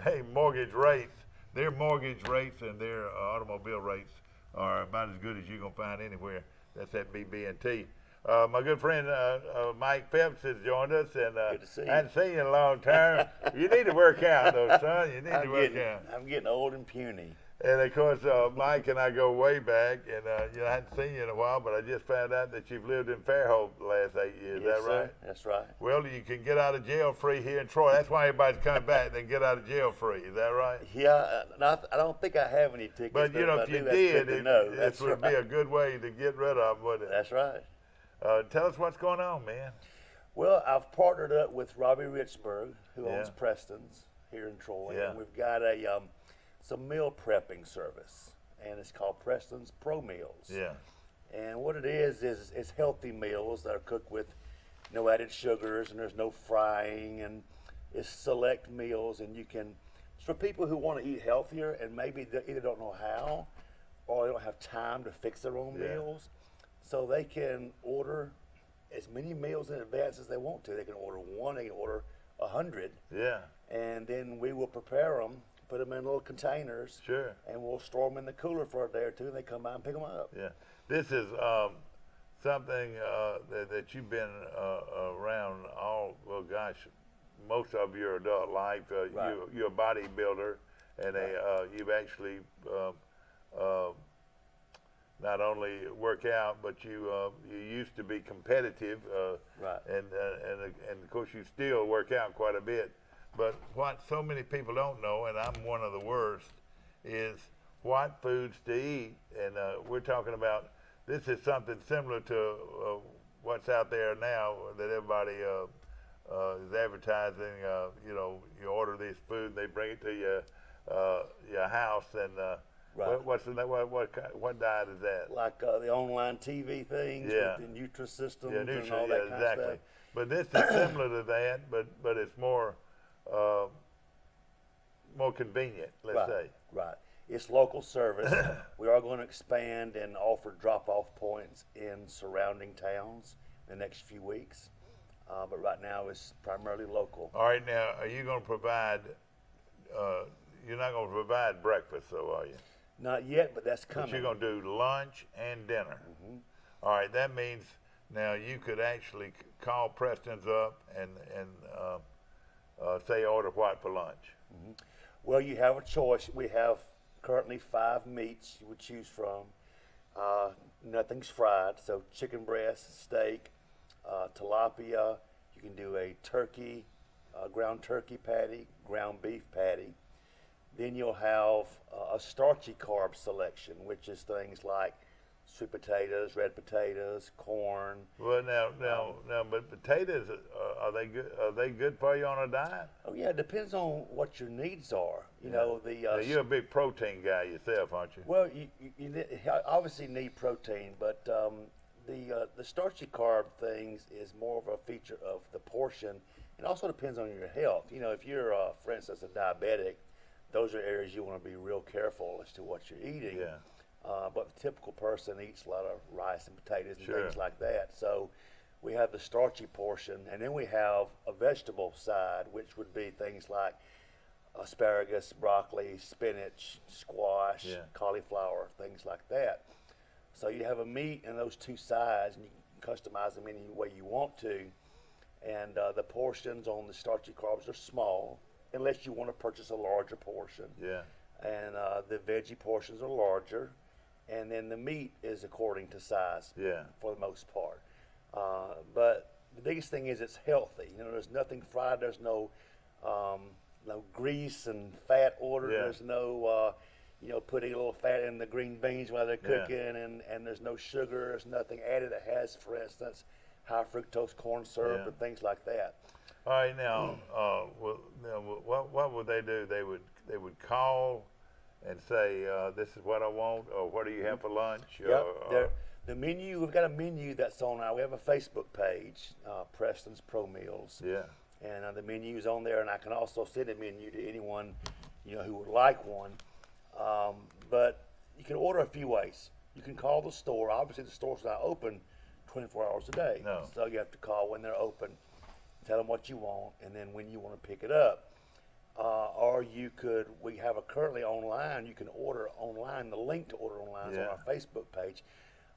hey, mortgage rates. Their mortgage rates and their automobile rates are about as good as you're gonna find anywhere. That's at BB&T. My good friend Mike Phelps has joined us, and good to see you. I hadn't seen you in a long time. You need to work out, though, son. You need to work out. I'm getting old and puny. And of course, Mike and I go way back, and I hadn't seen you in a while, but I just found out that you've lived in Fairhope the last 8 years. Yes, is that right? Sir. That's right. Well, you can get out of jail free here in Troy. That's why everybody's coming back. They can get out of jail free. Is that right? Yeah, I don't think I have any tickets. But you know, if you did, it would be a good way to get rid of them, wouldn't it? That's right. Tell us what's going on, man. Well, I've partnered up with Robbie Richburg, who owns Preston's here in Troy, and we've got some meal prepping service, and it's called Preston's Pro Meals. Yeah. And what it is it's healthy meals that are cooked with no added sugars, and there's no frying, and it's select meals, and it's for people who want to eat healthier and maybe they either don't know how or they don't have time to fix their own meals. So they can order as many meals in advance as they want to. They can order one, they can order 100. Yeah. And then we will prepare them, put them in little containers. Sure. And we'll store them in the cooler for a day or two, and they come by and pick them up. Yeah. This is something that you've been around most of your adult life. Right. You're a bodybuilder, and you've actually not only work out, but you used to be competitive, right? And of course you still work out quite a bit. But what so many people don't know, and I'm one of the worst, is what foods to eat. And we're talking about, this is something similar to what's out there now that everybody is advertising. You know, you order this food, they bring it to your house, and right. what diet is that? Like the online TV things with the Nutrisystems and all that kind exactly. of stuff. But this is similar to that, but it's more convenient, let's say. Right. It's local service. We are going to expand and offer drop-off points in surrounding towns in the next few weeks. But right now it's primarily local. All right, now, are you going to provide, you're not going to provide breakfast, though, are you? Not yet, but that's coming. But you're going to do lunch and dinner. Mm-hmm. All right, that means now you could actually call Preston's up and say order what for lunch? Mm-hmm. Well, you have a choice. We have currently 5 meats you would choose from. Nothing's fried, so chicken breast, steak, tilapia. You can do a turkey, ground turkey patty, ground beef patty. Then you'll have a starchy carb selection, which is things like sweet potatoes, red potatoes, corn. Well, now, but potatoes, are they good? Are they good for you on a diet? Oh yeah, it depends on what your needs are. You know, now, you're a big protein guy yourself, aren't you? Well, you obviously need protein, but the starchy carb things is more of a feature of the portion. It also depends on your health. You know, if you're, for instance, a diabetic, those are areas you want to be real careful as to what you're eating. Yeah. But the typical person eats a lot of rice and potatoes and things like that. So we have the starchy portion, and then we have a vegetable side, which would be things like asparagus, broccoli, spinach, squash, cauliflower, things like that. So you have a meat and those 2 sides, and you can customize them any way you want to. And the portions on the starchy carbs are small, unless you want to purchase a larger portion. Yeah. And the veggie portions are larger, and then the meat is according to size. Yeah. For the most part. But the biggest thing is it's healthy. You know, there's nothing fried. There's no grease and fat ordered. Yeah. There's no putting a little fat in the green beans while they're cooking, and there's no sugar. There's nothing added that has, for instance, high fructose corn syrup and things like that. All right, now, what would they do? They would call and say, "This is what I want," or "What do you have for lunch?" Yep. The menu, we've got a menu that's on we have a Facebook page, Preston's Pro Meals. Yeah. And the menu's on there, and I can also send a menu to anyone, who would like one. But you can order a few ways. You can call the store. Obviously, the store's not open 24 hours a day. No. So you have to call when they're open, tell them what you want, and then when you want to pick it up. Or we have currently online, you can order online. The link to order online is on our Facebook page.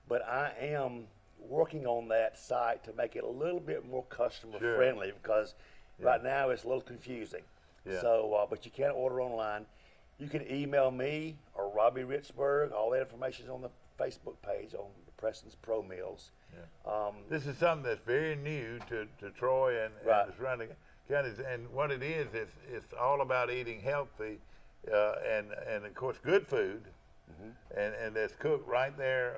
But I am working on that site to make it a little bit more customer friendly, because right now it's a little confusing. Yeah. So, but you can order online. You can email me or Robbie Richburg. All that information is on the Facebook page on the Preston's Pro Meals. Yeah. This is something that's very new to Troy and the surrounding counties. And what it is, it's all about eating healthy and of course good food. Mm-hmm. And it's cooked right there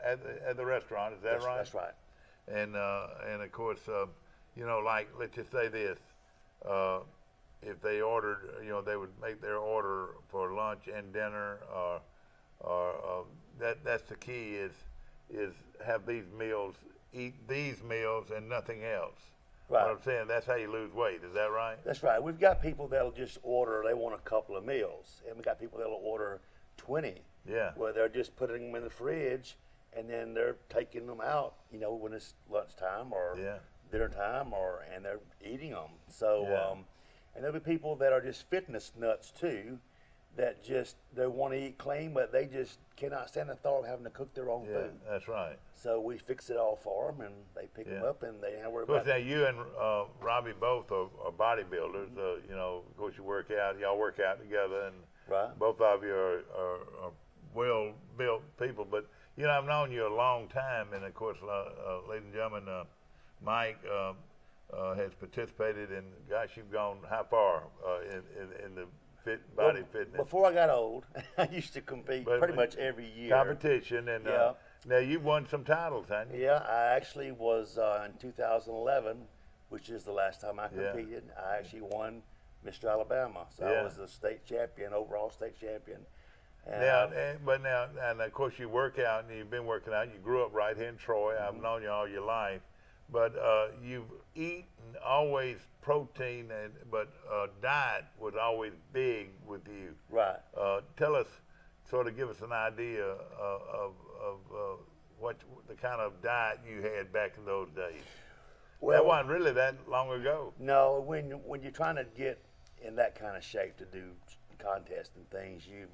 at the restaurant. Is that right? That's right. And of course, like let's just say this: if they ordered, they would make their order for lunch and dinner, or that's the key is have these meals, eat these meals and nothing else. Right. What I'm saying, that's how you lose weight. Is that right? That's right. We've got people that'll just order. They want a couple of meals, and we got people that'll order 20. Yeah. Where they're just putting them in the fridge, and then they're taking them out, when it's lunchtime or dinner time, and they're eating them. So, and there'll be people that are just fitness nuts too, that they want to eat clean, but they just cannot stand the thought of having to cook their own food. That's right. So we fix it all for them, and they pick them up, and they don't worry about it. Of course, it. now you and Robbie both are bodybuilders. Of course, you work out. Y'all work out together, and both of you are well-built people. But You know, I've known you a long time, and of course, ladies and gentlemen, Mike has participated in. Gosh, you've gone how far in the body fitness? Before I got old, I used to compete pretty much every year. Competition, and now you've won some titles, haven't you? Yeah, I actually was in 2011, which is the last time I competed. I actually won Mr. Alabama, so I was the state champion, overall state champion. And and of course you work out, and you've been working out. You grew up right here in Troy. I've known you all your life, but you've eaten always protein, but diet was always big with you. Right. Tell us, sort of give us an idea of what the kind of diet you had back in those days. Well, that wasn't really that long ago. No, when you're trying to get in that kind of shape to do contests and things, you've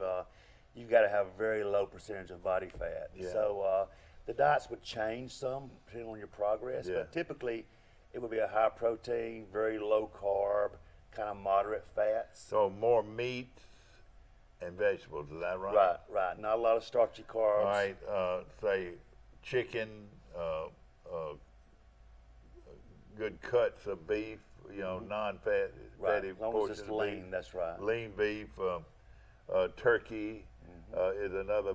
got to have a very low percentage of body fat. Yeah. So the diets would change some depending on your progress, but typically it would be a high protein, very low carb, kind of moderate fats. So more meat and vegetables, is that right? Right, right. Not a lot of starchy carbs. All right, say chicken, good cuts of beef, you know, non-fat, fatty portions of lean, beef. That's right. Lean beef, turkey is another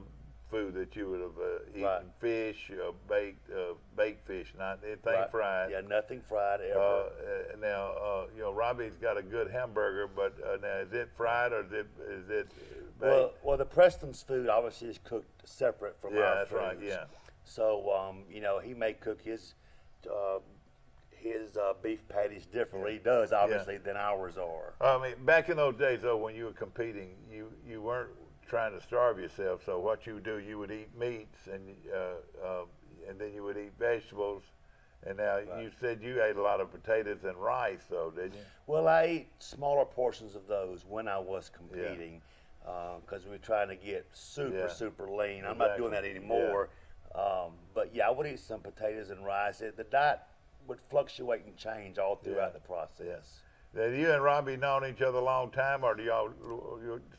food that you would have eaten. Fish, baked fish, not anything fried. Yeah, nothing fried ever. Now, you know, Robbie's got a good hamburger, but now is it fried or is it baked? Well, the Preston's food obviously is cooked separate from our that's foods. right. Yeah. So, you know, he may cook his beef patties differently. He does obviously than ours are. I mean, back in those days, though, when you were competing, you weren't trying to starve yourself. So what you do, you would eat meats and then you would eat vegetables. And now you said you ate a lot of potatoes and rice, though, didn't you? Well, I ate smaller portions of those when I was competing because we were trying to get super lean. I'm not doing that anymore. But yeah, I would eat some potatoes and rice. The diet would fluctuate and change all throughout the process. Now, you and Robbie known each other a long time, or do y'all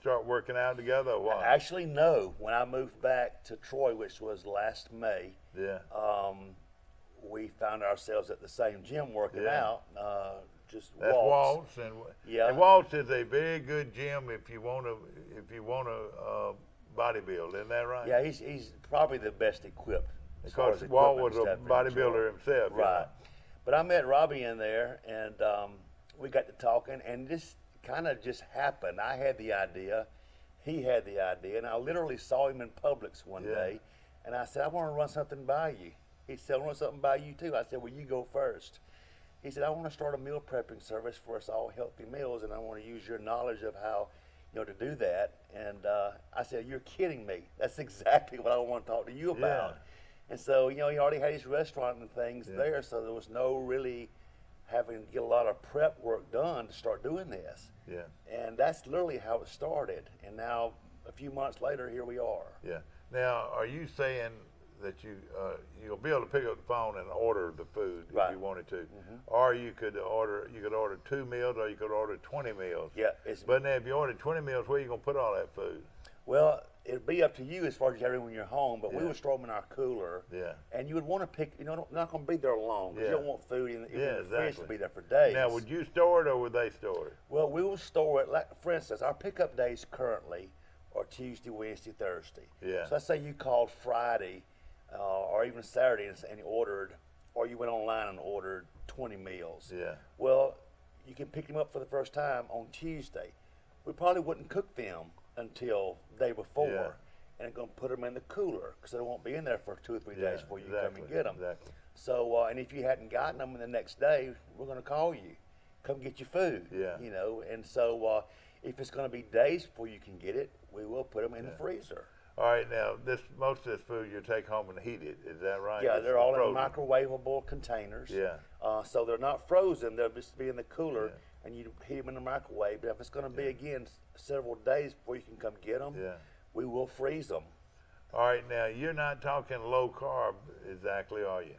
start working out together, or what? Actually, no. When I moved back to Troy, which was last May, we found ourselves at the same gym working out. That's Waltz, and Waltz is a very good gym if you want to bodybuild. Isn't that right? Yeah, he's probably the best equipped. Because Walt was a bodybuilder himself. Right. But I met Robbie in there, and we got to talking, and this kind of just happened. I had the idea, he had the idea, and I literally saw him in Publix one day, and I said, I want to run something by you. He said, I want to run something by you too. I said, well, you go first. He said, I want to start a meal prepping service for us all healthy meals, and I want to use your knowledge of how, you know, to do that. And I said, you're kidding me. That's exactly what I want to talk to you about. And so, you know, he already had his restaurant and things there, so there was no really having to get a lot of prep work done to start doing this. Yeah. And that's literally how it started. And now, a few months later, here we are. Yeah. Now, are you saying that you'll be able to pick up the phone and order the food if you wanted to, or you could order 2 meals, or you could order 20 meals? Yeah. But now, if you order 20 meals, where are you gonna put all that food? Well, it'd be up to you as far as having when you're home, but we would store them in our cooler. Yeah. And you would want to pick, you know, not going to be there long because you don't want food in the fridge to be there for days. Now, would you store it or would they store it? Well, we will store it. Like, for instance, our pickup days currently are Tuesday, Wednesday, Thursday. Yeah. So let's say you called Friday or even Saturday and ordered, or you went online and ordered 20 meals. Yeah. Well, you can pick them up for the first time on Tuesday. We probably wouldn't cook them until the day before, and going to put them in the cooler because they won't be in there for 2 or 3 days before you come and get them. Exactly. So, and if you hadn't gotten them the next day, we're going to call you, come get your food. Yeah. You know, and so if it's going to be days before you can get it, we will put them in the freezer. All right, now most of this food you take home and heat it. Is that right? Yeah, they're all in microwavable containers. Yeah. So they're not frozen; they'll just be in the cooler. And you heat them in the microwave. But if it's going to be, again, several days before you can come get them, we will freeze them. All right, now, you're not talking low carb exactly, are you?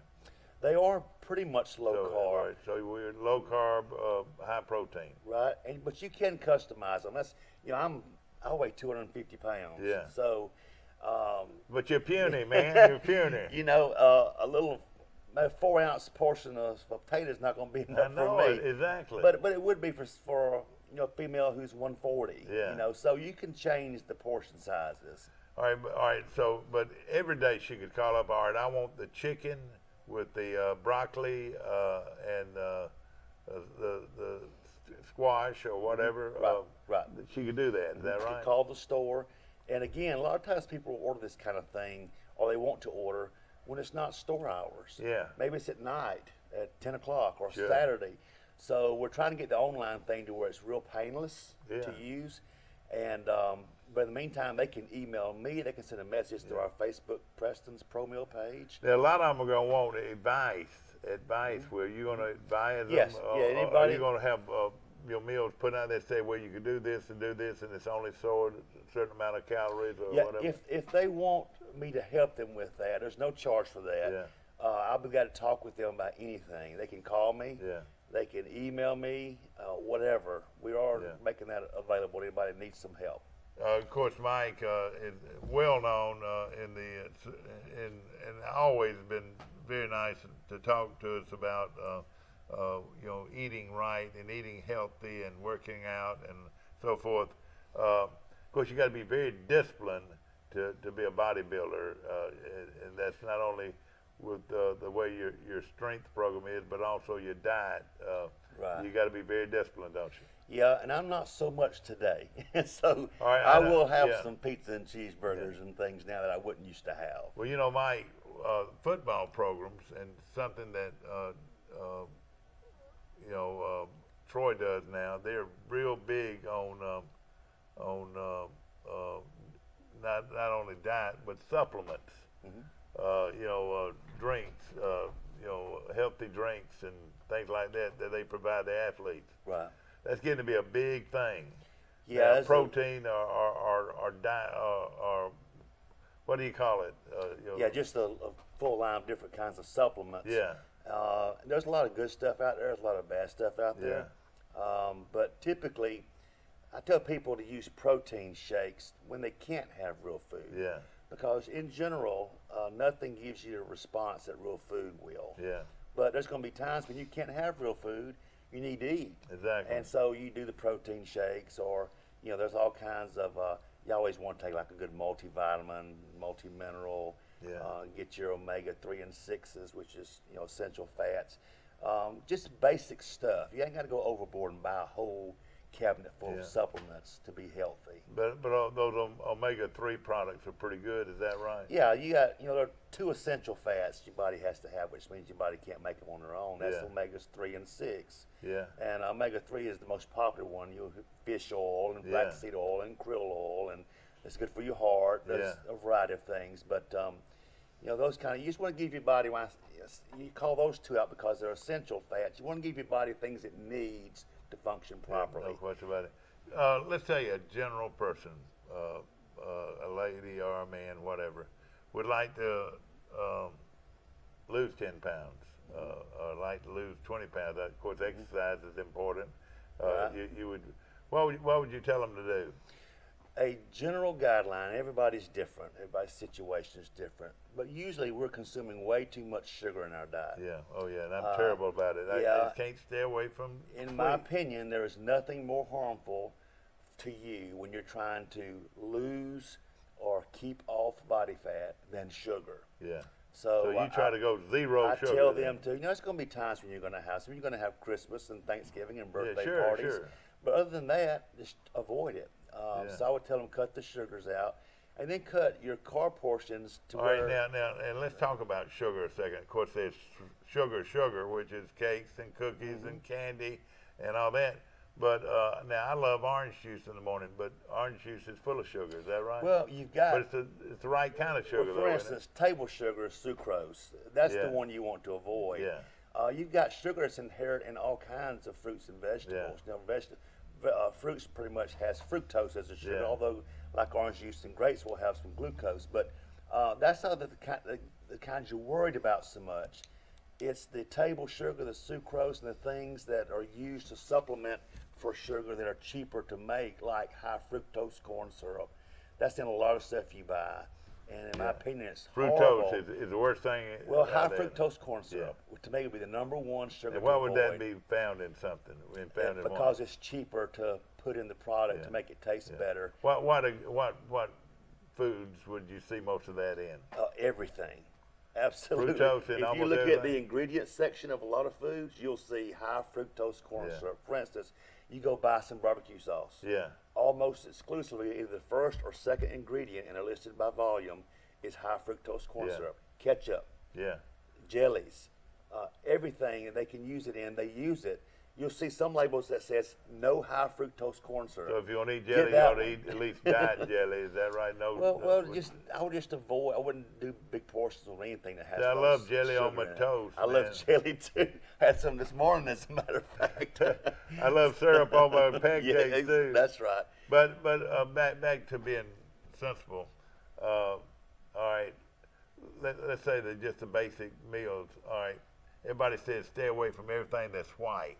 They are pretty much low carb. All right, so we're low carb, high protein. Right, but you can customize them. That's, you know, I weigh 250 pounds. Yeah. So But you're puny, man. You're puny. You know, a little, maybe 4-ounce portion of potato is not going to be enough for me. Exactly. But it would be for you know, a female who's 140. Yeah. You know, so you can change the portion sizes. All right. So, but every day she could call up. All right, I want the chicken with the broccoli and the squash or whatever. Right. She could do that. Is that You right? could call the store. And again, a lot of times people order this kind of thing, or they want to order when it's not store hours. Yeah. Maybe it's at night at 10 o'clock or Sure. Saturday. So we're trying to get the online thing to where it's real painless Yeah. to use. And but in the meantime, they can email me. They can send a message to our Facebook Preston's Pro Meal page. Now, a lot of them are going to want advice. Where you going to advise them? Yes. Are Anybody? you going to have your meals put out there say, well, you can do this, and it's only so a certain amount of calories or whatever? If they want me to help them with that, there's no charge for that. Yeah. I'll be glad to talk with them about anything. They can call me. Yeah. They can email me, whatever. We are making that available to anybody that needs some help. Of course, Mike is well known and always been very nice to talk to us about you know, eating right and eating healthy and working out and so forth. Of course, you got to be very disciplined to be a bodybuilder, and that's not only with the way your strength program is, but also your diet. Right. You got to be very disciplined, don't you? Yeah, and I'm not so much today. So All right, I will have yeah. some pizza and cheeseburgers and things now that I wouldn't used to have. Well, you know, Mike, football programs and something that you know Troy does now. They're real big on not only diet but supplements. Mm-hmm. You know, drinks. You know, healthy drinks and things like that they provide the athletes. Right. That's getting to be a big thing. Yeah. Now, protein or diet or what do you call it? You know, Yeah, just a full line of different kinds of supplements. Yeah. There's a lot of good stuff out there. There's a lot of bad stuff out there. But typically, I tell people to use protein shakes when they can't have real food. Yeah. Because in general, nothing gives you the response that real food will. Yeah. But there's going to be times when you can't have real food. You need to eat. Exactly. And so you do the protein shakes, or you know, there's all kinds of. You always want to take like a good multivitamin, multi-mineral. Yeah. Get your omega-3 and 6s, which is, you know, essential fats. Just basic stuff. You ain't got to go overboard and buy a whole cabinet full of supplements to be healthy. But those omega-3 products are pretty good. Is that right? Yeah, you got, you know, there are 2 essential fats your body has to have, which means your body can't make them on their own. That's omegas 3 and 6. Yeah. And omega-3 is the most popular one. You fish oil and flaxseed oil and krill oil, and it's good for your heart. There's a variety of things, but you know, those kind of, you just want to give your body, you call those 2 out because they're essential fats. You want to give your body things it needs to function properly. No question about it. Let's say a general person, a lady or a man, whatever, would like to lose 10 pounds, or like to lose 20 pounds. Of course, exercise is important. You would, what would you tell them to do? A general guideline, everybody's different. Everybody's situation is different. But usually we're consuming way too much sugar in our diet. Yeah, oh yeah, and I'm terrible about it. I just can't stay away from In my opinion, there is nothing more harmful to you when you're trying to lose or keep off body fat than sugar. Yeah. So you try to go zero sugar. I tell them to, you know, it's going to be times when you're going to have some. You're going to have Christmas and Thanksgiving and birthday parties. Sure. But other than that, just avoid it. So I would tell them cut the sugars out, and then cut your carb portions to All right, now, and let's talk about sugar a second. Of course, there's sugar, which is cakes and cookies and candy and all that. But now I love orange juice in the morning, but orange juice is full of sugar. Is that right? Well, you've got. But it's the right kind of sugar, well, for instance, table sugar is sucrose. That's the one you want to avoid. Yeah. You've got sugar that's inherent in all kinds of fruits and vegetables. Now, fruits pretty much has fructose as a sugar, although like orange juice and grapes will have some glucose. But that's not the kinds you're worried about so much. It's the table sugar, the sucrose, and the things that are used to supplement for sugar that are cheaper to make, like high fructose corn syrup. That's in a lot of stuff you buy. And in my opinion, it's fructose horrible. is the worst thing. Well, high fructose corn syrup to me would be the #1 sugar. And why to would avoid. that be found in something? Because it's cheaper to put in the product to make it taste better. What foods would you see most of that in? Everything. Absolutely. Fructose in if you almost look everything? at the ingredient section of a lot of foods, you'll see high fructose corn syrup. For instance, you go buy some barbecue sauce. Yeah. Almost exclusively, either the first or second ingredient, and are listed by volume, is high fructose corn syrup. Ketchup. Yeah. Jellies. Everything they can use it in, they use it. You'll see some labels that says no high fructose corn syrup. So if you want to eat jelly, you ought to eat at least diet jelly. Is that right? No. I would just avoid. I wouldn't do big portions of anything that has. I love jelly on my toast. I love jelly too. Had some this morning, as a matter of fact. I love syrup on my pancakes too. That's right. But back to being sensible. All right. Let's say that just the basic meals. All right. Everybody says stay away from everything that's white.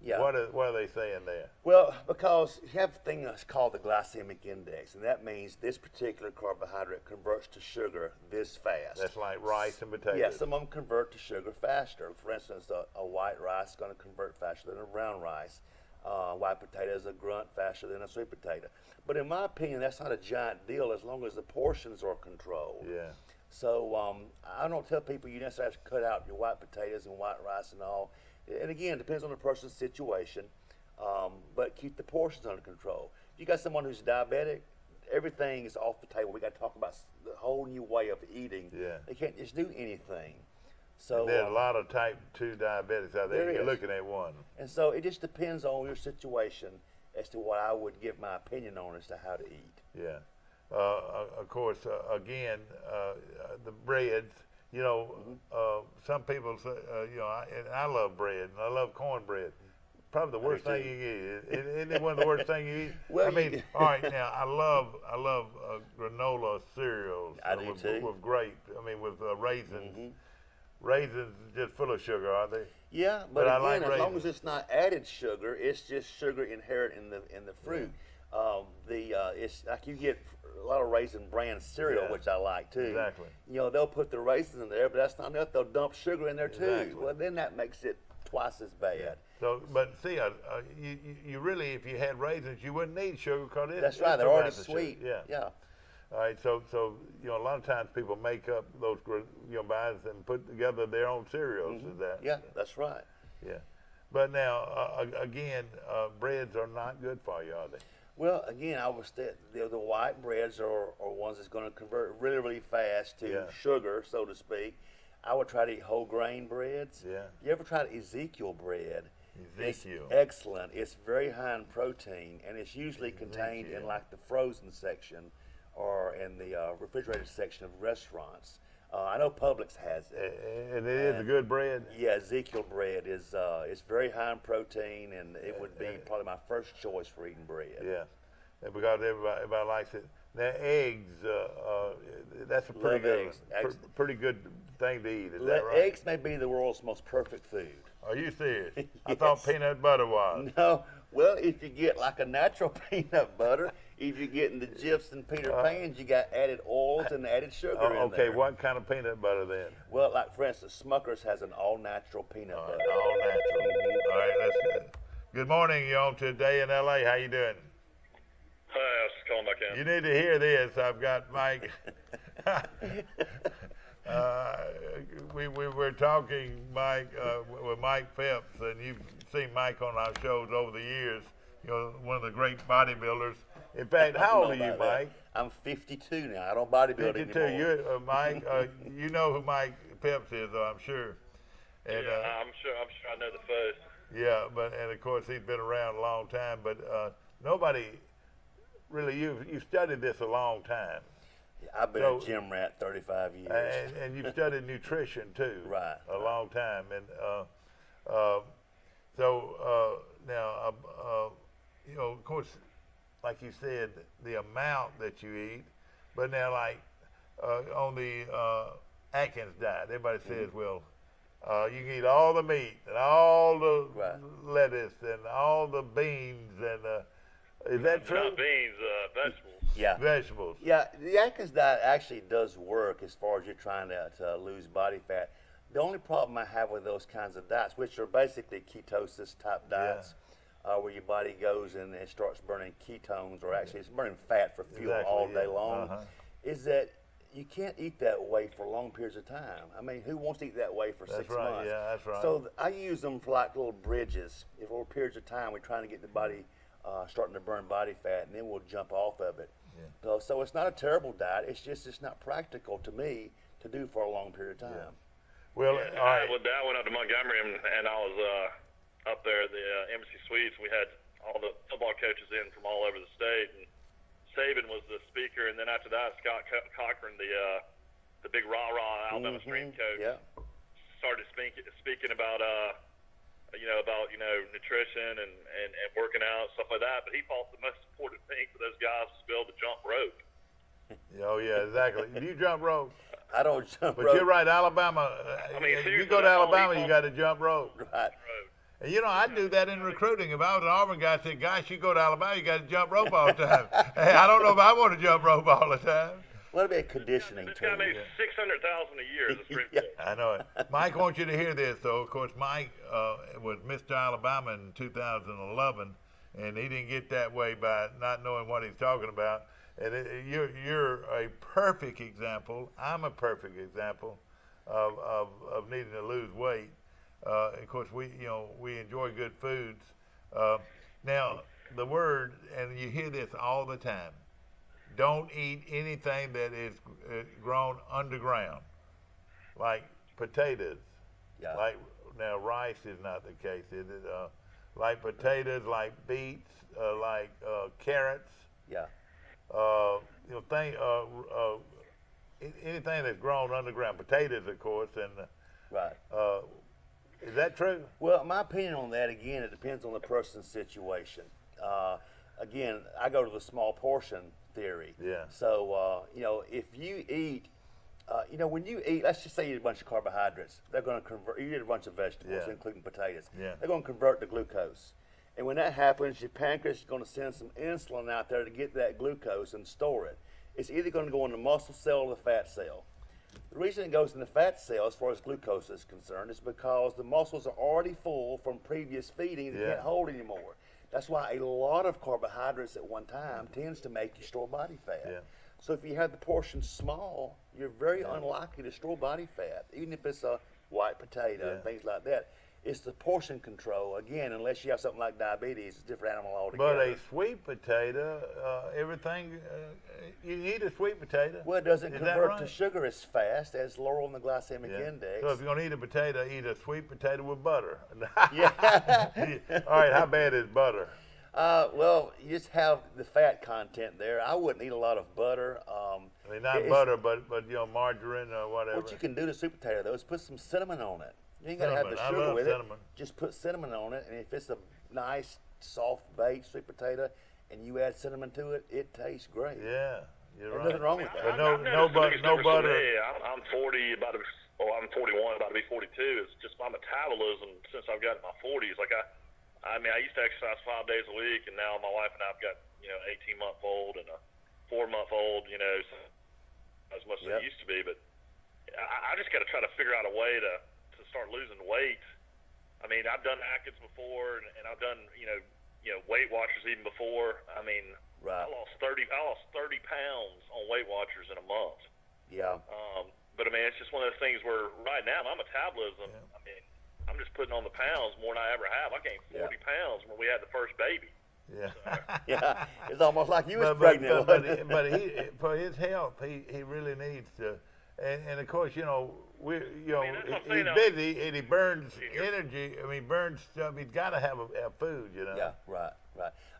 Yeah. What are they saying there? Well, because you have a thing that's called the glycemic index, and that means this particular carbohydrate converts to sugar this fast. That's like rice and potatoes. Yeah, some of them convert to sugar faster. For instance, a white rice is going to convert faster than a brown rice. White potato is a grunt faster than a sweet potato. But in my opinion, that's not a giant deal as long as the portions are controlled. Yeah. So I don't tell people you necessarily have to cut out your white potatoes and white rice and all. And again, it depends on the person's situation, but keep the portions under control. If you got someone who's diabetic, everything is off the table. We got to talk about the whole new way of eating. Yeah. They can't just do anything. So and there's a lot of type 2 diabetics out there. You're is. looking at one. And so it just depends on your situation as to what I would give my opinion on as to how to eat. Yeah. Of course, again, the breads. You know, some people say, you know, I love bread, and I love cornbread. Probably the worst thing you eat. Isn't it one of the worst things you eat? Well, I mean, all right, now, I love granola cereals. I do too. With grapes, with raisins. Raisins just full of sugar, are they? Yeah, but I again, like as raisins. long as it's not added sugar, it's just sugar inherent in the fruit. It's like you get a lot of Raisin Bran cereal, which I like too. Exactly. You know, they'll put the raisins in there, but that's not enough. They'll dump sugar in there too. Exactly. Well, then that makes it twice as bad. Yeah. So, but see, you really, if you had raisins, you wouldn't need sugar because that's right. They're already sweet. Yeah. Yeah. All right. So you know, a lot of times people make up those buys and put together their own cereals. Is that? Yeah, that's right. Yeah. But now, again, breads are not good for you, are they? Well, again, I was the white breads are ones that's going to convert really, really fast to sugar, so to speak. I would try to eat whole grain breads. Yeah. You ever tried Ezekiel bread? Ezekiel. It's excellent. It's very high in protein, and it's usually contained in like the frozen section or in the refrigerated section of restaurants. I know Publix has it. And it is a good bread? Yeah, Ezekiel bread is very high in protein, and it would be probably my first choice for eating bread. Yeah, because everybody likes it. Now, eggs, that's a pretty good thing to eat, is that right? Eggs may be the world's most perfect food. Are you serious? Yes. I thought peanut butter was. No. Well, if you get like a natural peanut butter, if you're getting the Jifs and Peter Pans, you got added oils and added sugar in there. Okay, what kind of peanut butter then? Well, like for instance, Smucker's has an all-natural peanut butter. All natural. All right, that's good. Good morning, you're on Today in L.A. How you doing? Hi, I was just calling back in. You need to hear this. I've got Mike. We were talking, Mike, with Mike Phelps, and you've seen Mike on our shows over the years. You know, one of the great bodybuilders. In fact, how old are you, Mike? I'm 52 now. I don't bodybuild 52. anymore. You're Mike. You know who Mike Phelps is, though, I'm sure. And, yeah, I'm sure I know the face. Yeah, and of course he's been around a long time. But nobody really. You've studied this a long time. I've been a gym rat 35 years. And you've studied nutrition too. Right. A long time. And now, you know, of course, like you said, the amount that you eat. But now, like on the Atkins diet, everybody says, well, you can eat all the meat and all the lettuce and all the beans and Is that true? Not beans, vegetables. Yeah. Vegetables. Yeah, the Atkins diet actually does work as far as you're trying to lose body fat. The only problem I have with those kinds of diets, which are basically ketosis type diets, where your body goes and it starts burning ketones, or actually it's burning fat for fuel all day long, is that you can't eat that way for long periods of time. I mean, who wants to eat that way for 6 months? Yeah, that's right. So I use them for like little bridges. If over periods of time we're trying to get the body starting to burn body fat, and then we'll jump off of it. Yeah. So it's not a terrible diet. It's just it's not practical to me to do for a long period of time. Well, I went up to Montgomery, and I was up there at the Embassy Suites. We had all the football coaches in from all over the state, and Saban was the speaker, and then after that, Scott Cochran, the big rah-rah Alabama stream coach, started speaking about nutrition and working out, stuff like that. But he thought the most important thing for those guys was to be able to jump rope. Oh, yeah, exactly. Do you jump rope? I don't jump but rope. But you're right, Alabama. If you go to Alabama, you got to jump rope. Right. And you know, I do that in recruiting. If I was an Auburn guy, I'd say, gosh, you go to Alabama, you got to jump rope all the time. Hey, I don't know if I want to jump rope all the time. What about conditioning? This guy makes $600,000 a year as a street coach. I know it. Mike wants you to hear this, though. Of course, Mike was Mr. Alabama in 2011, and he didn't get that way by not knowing what he's talking about. And you're a perfect example. I'm a perfect example of needing to lose weight. Of course, we enjoy good foods. Now, the word, and you hear this all the time, don't eat anything that is grown underground, like potatoes. Yeah. Like now, rice is not the case, is it? Like potatoes, like beets, like carrots. Yeah. Anything that's grown underground, potatoes, of course, and right. Is that true? Well, my opinion on that, again, it depends on the person's situation. Again, I go to the small portion theory. Yeah. So, if you eat, when you eat, let's just say you eat a bunch of carbohydrates, they're going to convert, you eat a bunch of vegetables, including potatoes. Yeah. They're going to convert to glucose. And when that happens, your pancreas is going to send some insulin out there to get that glucose and store it. It's either going to go in the muscle cell or the fat cell. The reason it goes in the fat cell as far as glucose is concerned is because the muscles are already full from previous feeding. They can't hold anymore. That's why a lot of carbohydrates at one time tends to make you store body fat. Yeah. So if you have the portion small, you're very unlikely to store body fat, even if it's a white potato and things like that. It's the portion control. Again, unless you have something like diabetes, it's a different animal altogether. But a sweet potato, you eat a sweet potato. Well, it doesn't convert to sugar as fast as lower on the glycemic index. So if you're going to eat a potato, eat a sweet potato with butter. Yeah. All right, how bad is butter? Well, you just have the fat content there. I wouldn't eat a lot of butter. I mean, not butter, but margarine or whatever. What you can do to sweet potato, though, is put some cinnamon on it. You ain't got to have the sugar with it. Just put cinnamon on it, and if it's a nice, soft baked sweet potato, and you add cinnamon to it, it tastes great. Yeah, you're right. There's nothing wrong with that. But no butter. I'm 40, I'm 41, about to be 42. It's just my metabolism since I've gotten in my 40s. Like I used to exercise 5 days a week, and now my wife and I've got 18-month-old and a 4-month-old. So as much as it used to be, but I just got to try to figure out a way to start losing weight. I mean, I've done Atkins before, and I've done Weight Watchers even before. I mean, I lost 30 pounds on Weight Watchers in a month. Yeah. But I mean, it's just one of those things where right now my metabolism. I mean, I'm just putting on the pounds more than I ever have. I gained 40 pounds when we had the first baby. Yeah. Yeah. It's almost like you was pregnant. But he, for his health, he really needs to. And of course, he's busy and he burns energy. I mean, burns stuff. He's got to have food, Yeah, right.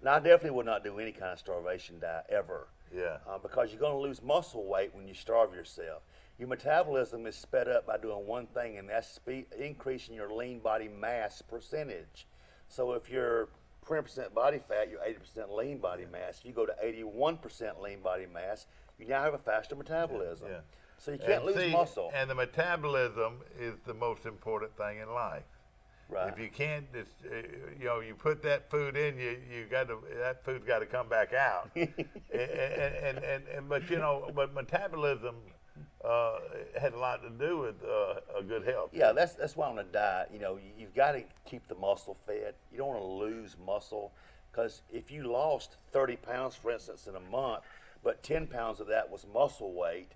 Now, I definitely would not do any kind of starvation diet ever. Yeah. Because you're going to lose muscle weight when you starve yourself. Your metabolism is sped up by doing one thing, and that's increasing your lean body mass percentage. So if you're 20% body fat, you're 80% lean body mass. You go to 81% lean body mass, you now have a faster metabolism. Yeah. So you can't lose muscle. And the metabolism is the most important thing in life. Right. If you can't, you know, you put that food in, that food's got to come back out. But you know, but metabolism had a lot to do with a good health. Yeah, that's why on a diet, you know, you've got to keep the muscle fed. You don't want to lose muscle, because if you lost 30 pounds, for instance, in a month, but 10 pounds of that was muscle weight,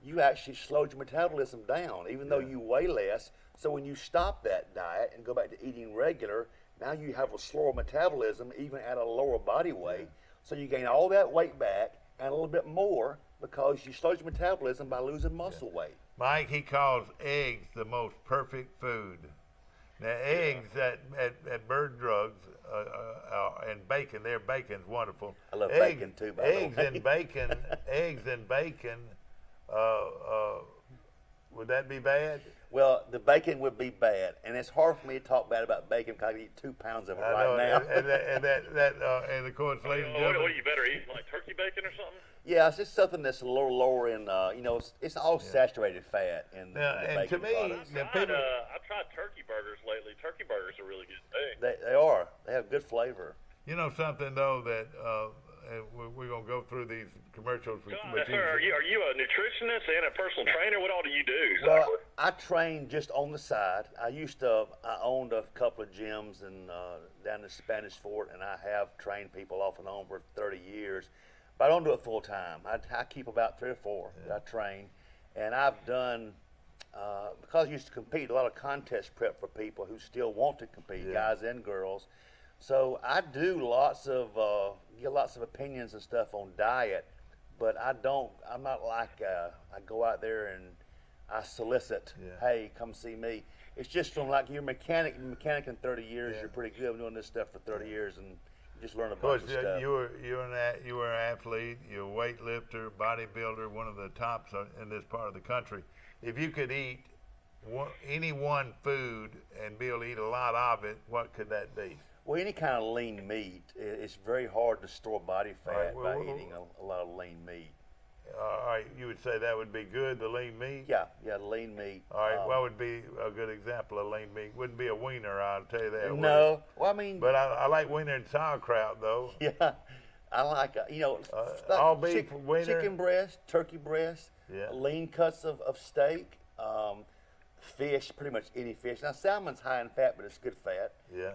you actually slowed your metabolism down, even though you weigh less. So when you stop that diet and go back to eating regular, now you have a slower metabolism, even at a lower body weight. So you gain all that weight back and a little bit more because you slowed your metabolism by losing muscle weight. Mike, he calls eggs the most perfect food. Now, eggs at Bird Drugs and bacon, their bacon's wonderful. I love bacon too, by the way. Eggs and bacon, would that be bad? Well, the bacon would be bad, and it's hard for me to talk bad about bacon because I eat 2 pounds of it right now. And of course, ladies and gentlemen, what are you better eating, like turkey bacon or something? Yeah, it's just something that's a little lower in, you know, it's all saturated fat in the bacon products. I've tried turkey burgers lately. Turkey burgers are really good. They are. They have good flavor. You know something though that we're gonna go through these commercials. Sir, are you a nutritionist and a personal trainer? What all do you do? Well, I train just on the side. I owned a couple of gyms down in Spanish Fort, and I have trained people off and on for 30 years. But I don't do it full time. I keep about 3 or 4 that I train, and I've done because I used to compete a lot of contest prep for people who still want to compete, guys and girls. So I do get lots of opinions and stuff on diet, but I'm not like I go out there and I solicit, hey, come see me. It's just from like you're a mechanic in 30 years, you're pretty good. I've been doing this stuff for 30 years and just learn a bunch of stuff. You were an athlete, you're a weightlifter, bodybuilder, one of the tops in this part of the country. If you could eat any one food and be able to eat a lot of it, what could that be? Well, any kind of lean meat. It's very hard to store body fat by eating a lot of lean meat. All right, you would say that would be good, the lean meat? Yeah, lean meat. All right, what would be a good example of lean meat? Wouldn't be a wiener, I'll tell you that. No, well, I mean. But I like wiener and sauerkraut, though. Yeah, I like, all beef, wiener. Chicken breast, turkey breast, lean cuts of steak, fish, pretty much any fish. Now, salmon's high in fat, but it's good fat. Yeah.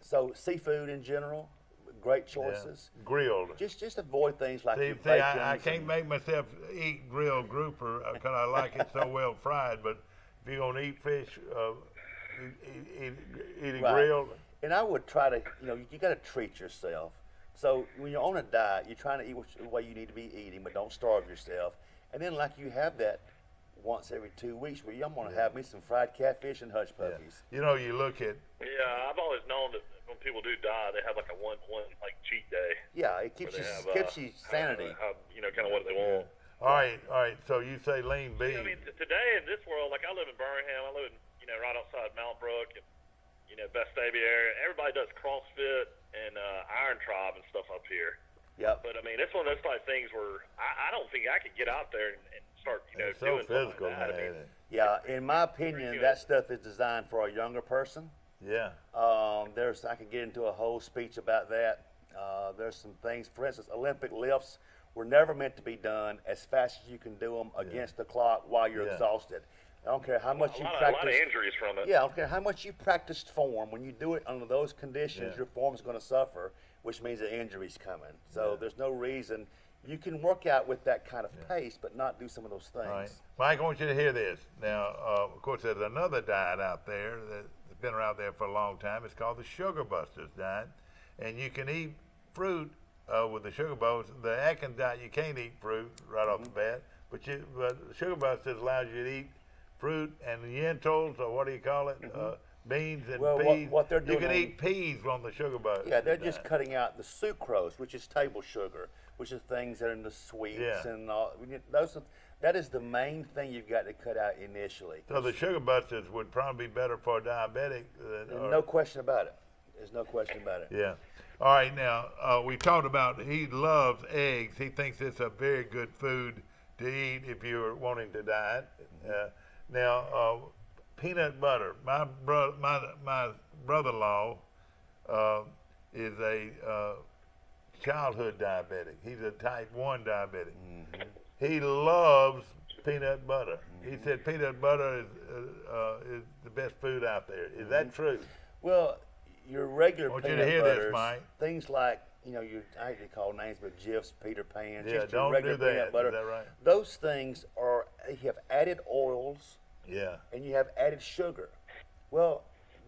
So seafood in general, great choices. Yeah. Grilled. Just avoid things like See, I can't make myself eat grilled grouper because I like it so well fried. But if you're gonna eat fish, eat it grilled. And I would try to, you got to treat yourself. So when you're on a diet, you're trying to eat the way you need to be eating, but don't starve yourself. And then like you have that once every 2 weeks where I'm going to have me some fried catfish and hush puppies. You know, you look at. Yeah, I've always known that when people do diet, they have like a one like cheat day. Yeah, it keeps you sanity. Kind of what they want. All right. So you say lean beef. I mean, today in this world, like I live in Birmingham, I live in right outside Mount Brook, and Vestavia area. Everybody does CrossFit and Iron Tribe and stuff up here. Yep. But I mean, it's one of those type things where I don't think I could get out there and start it's doing so physical, something like that. man. Yeah, in my opinion, that stuff is designed for a younger person. Yeah. I could get into a whole speech about that. There's some things, for instance, Olympic lifts were never meant to be done as fast as you can do them against the clock while you're exhausted. I don't care how much you practice. A lot of injuries from it. Yeah, I don't care how much you practiced form. When you do it under those conditions, your form's going to suffer, which means the injury's coming. So there's no reason. You can work out with that kind of pace, but not do some of those things. Right. Mike, I want you to hear this. Now, of course, there's another diet out there that's been around there for a long time. It's called the Sugar Busters diet. And you can eat fruit with the Sugar Busters. The Atkins diet, you can't eat fruit right off the bat. But the Sugar Busters allows you to eat fruit and lentils, or what do you call it? Beans and peas. What they're doing, you can eat peas on the Sugar Busters. Yeah, they're just cutting out the sucrose, which is table sugar, which is things that are in the sweets and all. That is the main thing you've got to cut out initially. So the Sugar Busters would probably be better for a diabetic. No question about it. There's no question about it. Yeah. All right, now, we talked about he loves eggs. He thinks it's a very good food to eat if you're wanting to diet. Now, peanut butter. My brother-in-law is a childhood diabetic. He's a type 1 diabetic. He loves peanut butter. He said peanut butter is the best food out there. Is that true? Well, your regular I want you peanut to hear butters, this, Mike. things like, you know, I hate to call names, but Jif's, Peter Pan, Yeah, just your don't regular do that. peanut butter. Is that right? Those things you have added oils, Yeah. and you have added sugar. Well,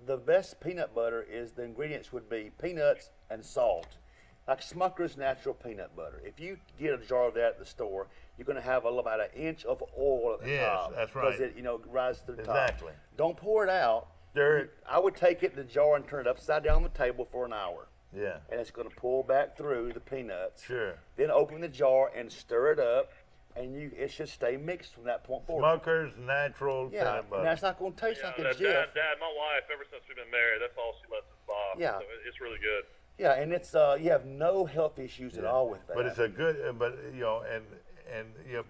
the best peanut butter is the ingredients would be peanuts and salt. Like Smucker's natural peanut butter. If you get a jar of that at the store, you're going to have about 1 inch of oil at the top. Yes, that's right. Because it, rises to the Exactly. top. Don't pour it out. Stir it. I would take it in the jar and turn it upside down on the table for an hour. Yeah. And it's going to pull back through the peanuts. Sure. Then open the jar and stir it up, and it should stay mixed from that point forward. Smucker's natural peanut butter. Now it's not going to taste like a Jif. Dad, my wife, ever since we've been married, that's all she lets us buy. Yeah. So it's really good. Yeah, and it's you have no health issues at all with that. But it's a good, and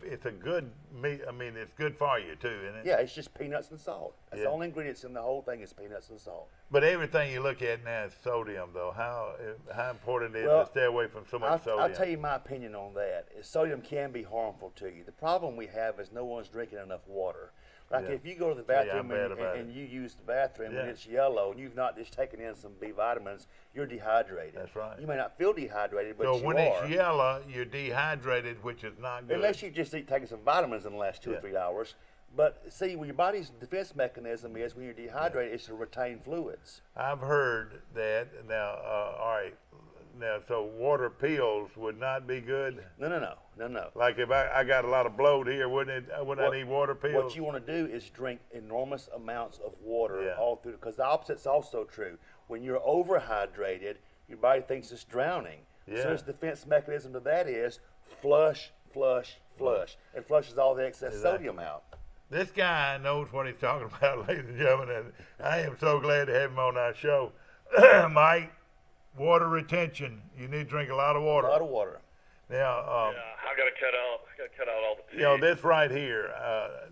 it's a good meat. I mean, it's good for you too, isn't it? Yeah, it's just peanuts and salt. That's Yeah. the only ingredients in the whole thing is peanuts and salt. But everything you look at now is sodium, though. How important it is Well, to stay away from so much sodium? I'll tell you my opinion on that. Sodium can be harmful to you. The problem we have is no one's drinking enough water. Like Yeah. if you go to the Yeah, I'm bathroom bad about and you use the bathroom Yeah. and it's yellow and you've not just taken in some B vitamins, you're dehydrated. That's right. You may not feel dehydrated, but So you when are. it's yellow, you're dehydrated, which is not good. Unless you just taking some vitamins in the last 2 or 3 hours. But see, your body's defense mechanism is when you're dehydrated, it's to retain fluids. I've heard that. Now, all right. Now, so water pills would not be good? No. Like if I got a lot of bloat here, wouldn't I need water pills? What you want to do is drink enormous amounts of water Yeah. all through, because the opposite's also true. When you're overhydrated, your body thinks it's drowning. Yeah. So its defense mechanism to that is flush. It flushes all the excess Exactly. sodium out. This guy knows what he's talking about, ladies and gentlemen, and I am so glad to have him on our show. Mike, water retention. You need to drink a lot of water. A lot of water. Now, I gotta cut out all the tea. this right here,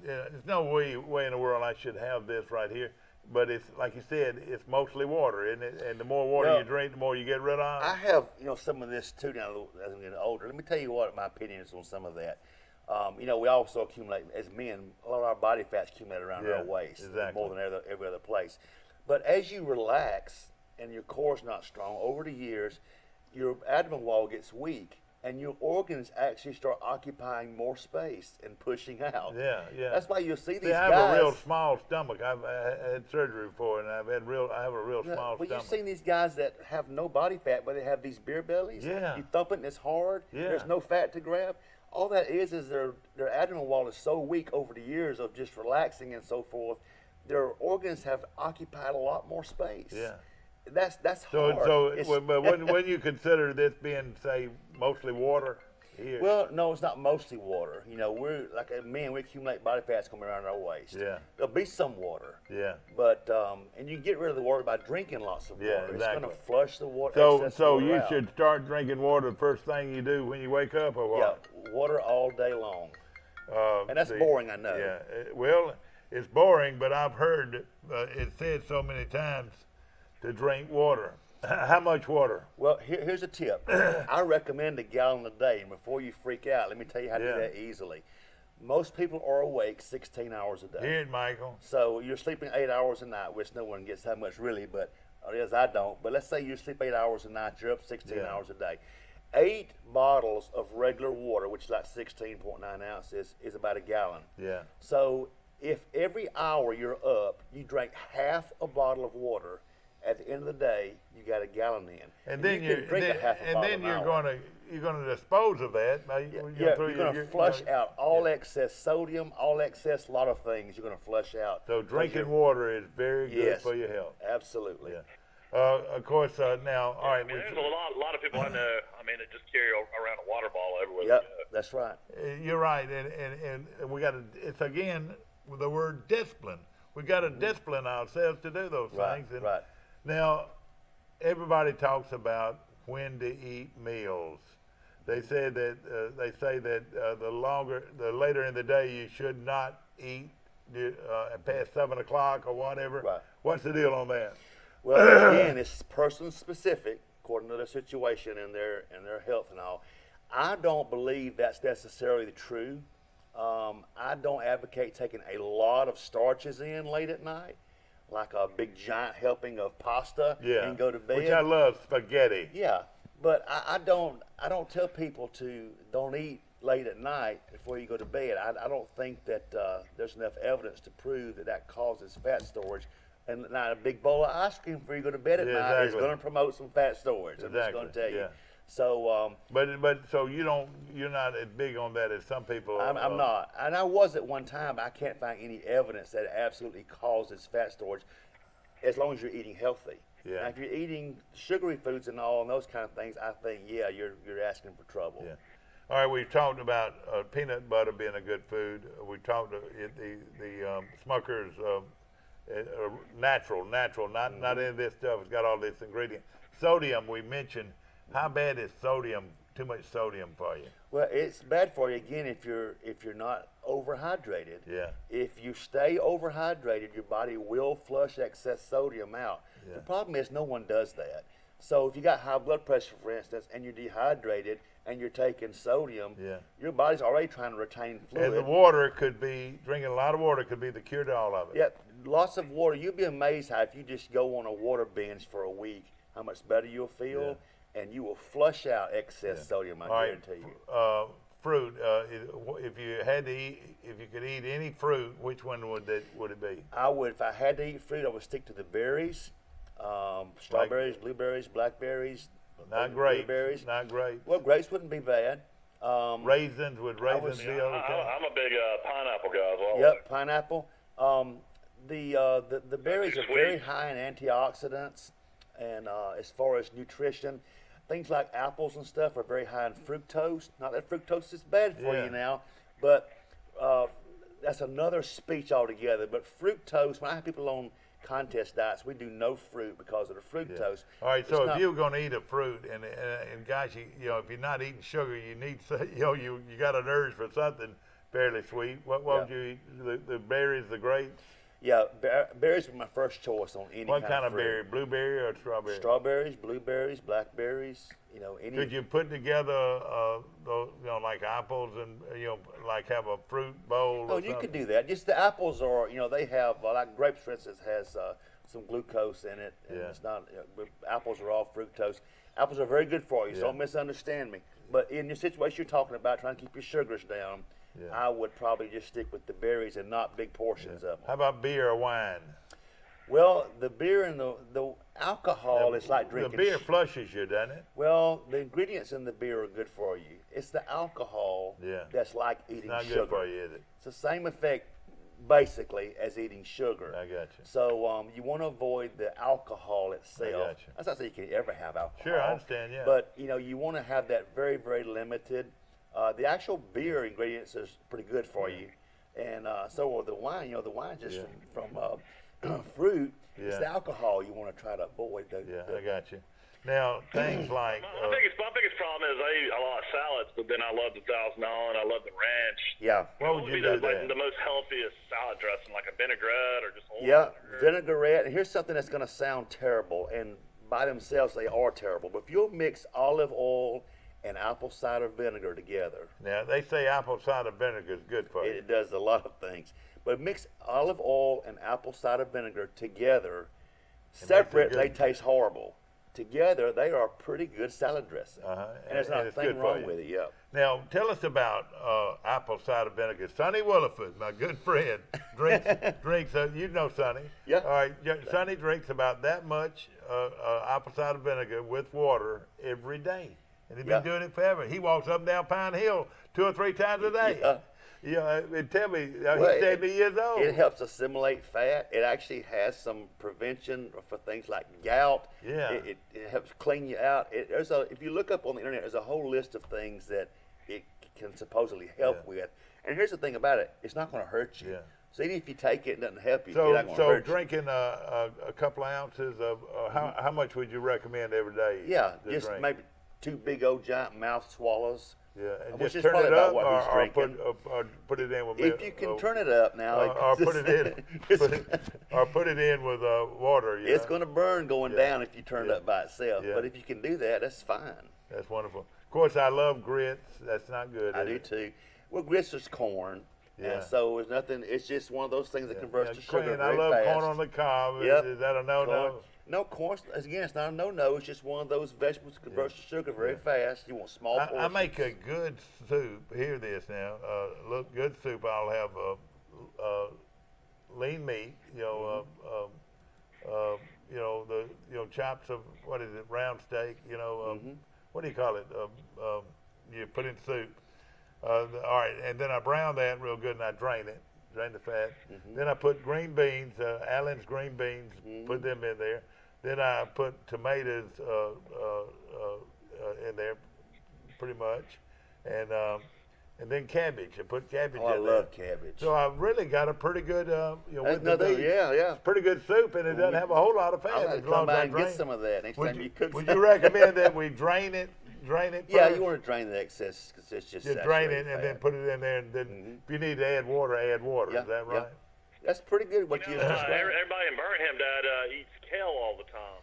there's no way in the world I should have this right here. But it's like you said, it's mostly water, isn't it? And the more water you drink, the more you get rid of. I have, some of this too now as I'm getting older. Let me tell you what my opinion is on some of that. We also accumulate, as men, a lot of our body fats accumulate around our waist, exactly. more than every other place. But as you relax and your core's not strong, over the years, your abdomen wall gets weak, and your organs actually start occupying more space and pushing out. Yeah. That's why you'll see these I have guys. a real small stomach. I've had surgery before, and I have a real small Well, stomach. you've seen these guys that have no body fat, but they have these beer bellies. Yeah. You thump it and it's hard. Yeah. There's no fat to grab. All that is their abdomen wall is so weak over the years of just relaxing and so forth. Their organs have occupied a lot more space. Yeah. That's hard. But when you consider this being, say, mostly water here? Well, no, it's not mostly water. We're like men. We accumulate body fats coming around our waist. Yeah. There'll be some water. Yeah. But and you can get rid of the water by drinking lots of water. Yeah, exactly. It's going to flush the water. So water you out. should start drinking water the first thing you do when you wake up, or what? Yeah, water all day long. And that's boring, I know. Yeah. Well, it's boring, but I've heard it said so many times to drink water. How much water? Well, here's a tip. I recommend a gallon a day. And before you freak out, let me tell you how to do that easily. Most people are awake 16 hours a day. Hear it, Michael. So you're sleeping 8 hours a night, which no one gets that much really, but as I don't. But let's say you sleep 8 hours a night, you're up 16 hours a day. 8 bottles of regular water, which is like 16.9 ounces, is about a gallon. Yeah. So if every hour you're up, you drink half a bottle of water, at the end of the day, you got a gallon in. And then you're going to dispose of that. You're going to flush out all excess sodium, all excess, lot of things you're going to flush out. So drinking water is very good for your health. Absolutely. Yeah. Of course, now, all right. There's a lot of people I know, that just carry around a water bottle everywhere. Yep, that's right. You're right. And we got to, it's again, with the word discipline. We got to discipline ourselves to do those things. And right. Now, everybody talks about when to eat meals. They say that the later in the day you should not eat past 7 o'clock or whatever. Right. What's the deal on that? Well, again, it's person specific according to their situation and their health and all. I don't believe that's necessarily true. I don't advocate taking a lot of starches in late at night, like a big giant helping of pasta and go to bed. Which I love, spaghetti. Yeah, but I don't tell people to don't eat late at night before you go to bed. I don't think that there's enough evidence to prove that causes fat storage. And now a big bowl of ice cream before you go to bed at night is going to promote some fat storage. I'm just going to tell you. Yeah. So, but so you're not as big on that as some people. I'm not, and I was at one time. But I can't find any evidence that it absolutely causes fat storage, as long as you're eating healthy. Yeah. Now, if you're eating sugary foods and all and those kind of things, I think you're asking for trouble. Yeah. All right, we've talked about peanut butter being a good food. We talked the Smucker's natural, not in this stuff. It's got all this ingredient. Sodium we mentioned. How bad is sodium? Too much sodium for you? Well, it's bad for you again if you're not overhydrated. Yeah. If you stay overhydrated, your body will flush excess sodium out. Yeah. The problem is no one does that. So if you got high blood pressure, for instance, and you're dehydrated and you're taking sodium, your body's already trying to retain fluid. And the water could be, drinking a lot of water could be the cure to all of it. Yeah, lots of water. You'll be amazed how if you just go on a water binge for a week, how much better you'll feel. And you will flush out excess sodium, I guarantee you. Fruit. If you could eat any fruit, which one would it be? I would, if I had to eat fruit, I would stick to the berries, strawberries, blueberries, blackberries. Not grapes. Blueberries. Not grapes. Well, grapes wouldn't be bad. Raisins, would raisins be okay? I'm a big pineapple guy as well. Yep, pineapple. The berries are very high in antioxidants, and as far as nutrition, things like apples and stuff are very high in fructose. Not that fructose is bad for you now, but that's another speech altogether. But fructose, when I have people on contest diets, we do no fruit because of the fructose. All right, so if you're going to eat a fruit, and guys, if you're not eating sugar, you need, you got an urge for something fairly sweet. What would you eat? The berries, the grapes? Yeah, berries are my first choice on any What kind of fruit. berry? Blueberry or strawberry? Strawberries, blueberries, blackberries. Any. Could you put together, like apples and like have a fruit bowl? Oh, you could do that. Just the apples are, they have like grapes, for instance, has some glucose in it. And it's not. Apples are all fructose. Apples are very good for you. So don't misunderstand me. But in your situation you're talking about, trying to keep your sugars down, I would probably just stick with the berries and not big portions of them. How about beer or wine? Well, the beer and the alcohol is like drinking. The beer flushes you, doesn't it? Well, the ingredients in the beer are good for you. It's the alcohol that's like eating not sugar. Good for you, is it? It's the same effect, basically, as eating sugar. I got you. So you want to avoid the alcohol itself. I got you. That's not saying you can ever have alcohol. Sure, I understand, yeah. But, you want to have that very, very limited. The actual beer ingredients is pretty good for you. And so are the wine. The wine just from fruit. It's the alcohol you want to try to avoid. I got you. Now, things like... my biggest problem is I eat a lot of salads, but then I love the Thousand Island, I love the ranch. Yeah. What would you do like the most healthiest salad dressing, like a vinaigrette or just old vinaigrette. And here's something that's going to sound terrible, and by themselves they are terrible. But if you'll mix olive oil and apple cider vinegar together. Now, they say apple cider vinegar is good for you. It does a lot of things. But mix olive oil and apple cider vinegar together. Separate, they taste horrible. Together, they are a pretty good salad dressing. And there's not a thing wrong with it, Now, tell us about apple cider vinegar. Sonny Williford, my good friend, drinks you know Sonny. Yeah. All right, Sonny drinks about that much apple cider vinegar with water every day. And he's been doing it forever. He walks up and down Pine Hill 2 or 3 times a day. And tell me, he's 70 years old. It helps assimilate fat. It actually has some prevention for things like gout. Yeah. It helps clean you out. If you look up on the internet, there's a whole list of things that it can supposedly help with. And here's the thing about it. It's not going to hurt you. So even if you take it and it doesn't help you, it's not going to hurt you. Drinking a couple of ounces of, how much would you recommend every day? Just drink? maybe 2 big old giant mouth swallows. Yeah, and which just is turn probably it about up, what he's or drinking. put it in with If you can turn it up now, or put it in, or put it in with water. it's going to burn going down if you turn it Yeah. up by itself. Yeah. But if you can do that, that's fine. That's wonderful. Of course, I love grits. That's not good. I is do it? too. Well, grits is corn. Yeah. And so it's nothing. It's just one of those things that converts to sugar Clean. very I love fast. corn on the cob. Yep. Is that a no-no? Corn. No, corn, again, it's not a no-no. It's just one of those vegetables that converts to sugar very fast. You want small portions. I make a good soup. Hear this now. Look, good soup. I'll have lean meat. Chops of what is it? Round steak. What do you call it? You put in soup. All right, and then I brown that real good, and I drain the fat. Then I put green beans, Allen's green beans. Put them in there. Then I put tomatoes in there, pretty much, and then cabbage. I put cabbage I in there. love cabbage. So I really got a pretty good, with the beef. Yeah. Pretty good soup, and it doesn't have a whole lot of fat. I'm as going to long come as I by and get drain. some of that next time you cook. Would you recommend that we drain it? Yeah, first? you want to drain the excess because it's just Just drain saturated it and fat. then put it in there, and then if you need to add water, add water. Yeah, Is that yeah. right? That's pretty good what you just described. Everybody in Birmingham, Dad, eats kale all the time.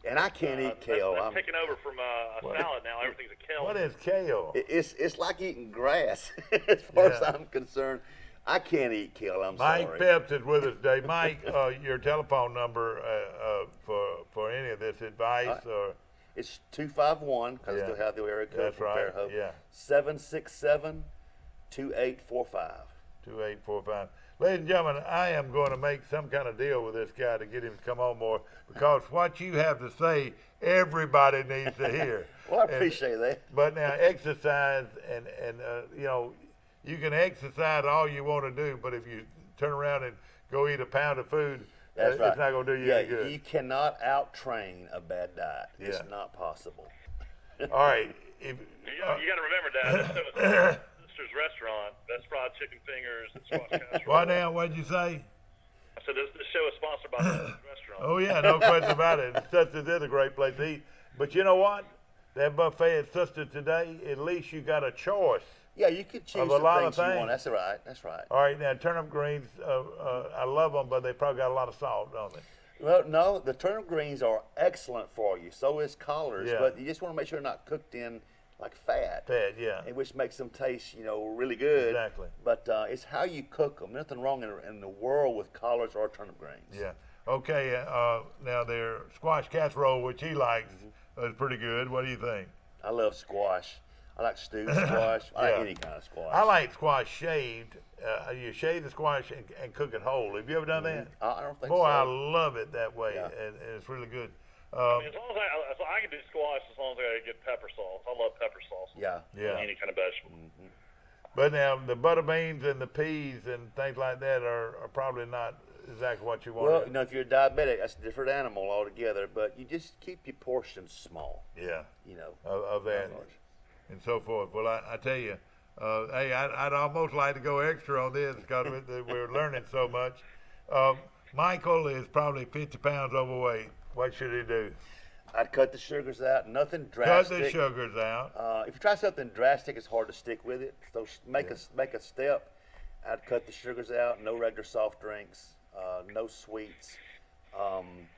And I can't eat kale. That's taking over from a salad now. Everything's a kale. What is kale? It's like eating grass, as far as Yeah. I'm concerned. I can't eat kale. I'm Mike sorry. Phelps is with us today. Mike, your telephone number for any of this advice or It's 251 because I Yeah. still have the area code That's from right, Fairhope. yeah. 767-2845. 2845. Ladies and gentlemen, I am going to make some kind of deal with this guy to get him to come on more because what you have to say, everybody needs to hear. Well, I appreciate that. But now, exercise and you can exercise all you want to do, but if you turn around and go eat a pound of food, That's right. it's not going to do you any good. You cannot out-train a bad diet. Yeah. It's not possible. All right. You got to remember, Dad. Sister's Restaurant, best fried chicken fingers, and squash casserole. What now? What'd you say? I said this show is sponsored by Sister's Restaurant. Oh, yeah, no question about it. Sisters is a great place to eat. But you know what? That buffet at Sisters today, at least you got a choice. Yeah, you could choose of a some lot things of you things. want. That's right. That's right. All right, now turnip greens, I love them, but they probably got a lot of salt, don't they? Well, no, the turnip greens are excellent for you. So is collards, Yeah. but you just want to make sure they're not cooked in like fat. Fat, yeah. And which makes them taste, really good. Exactly. But it's how you cook them. Nothing wrong in the world with collards or turnip greens. Yeah. Okay, now their squash casserole, which he likes, is pretty good. What do you think? I love squash. I like stewed squash. I Yeah. like any kind of squash. I like squash shaved. You shave the squash and cook it whole. Have you ever done that? I don't think Boy, so. I love it that way, Yeah. and it's really good. I mean, as long as I can do squash, as long as I get pepper sauce. I love pepper sauce. Yeah. Yeah. Any kind of vegetable. But now the butter beans and the peas and things like that are probably not exactly what you want. Well, if you're diabetic, that's a different animal altogether. But you just keep your portions small. Yeah. Of that and so forth. Well, I tell you, hey, I'd almost like to go extra on this because we're learning so much. Michael is probably 50 pounds overweight. What should he do? I'd cut the sugars out. Nothing drastic. Cut the sugars out. If you try something drastic, it's hard to stick with it. So make a step. I'd cut the sugars out. No regular soft drinks. No sweets.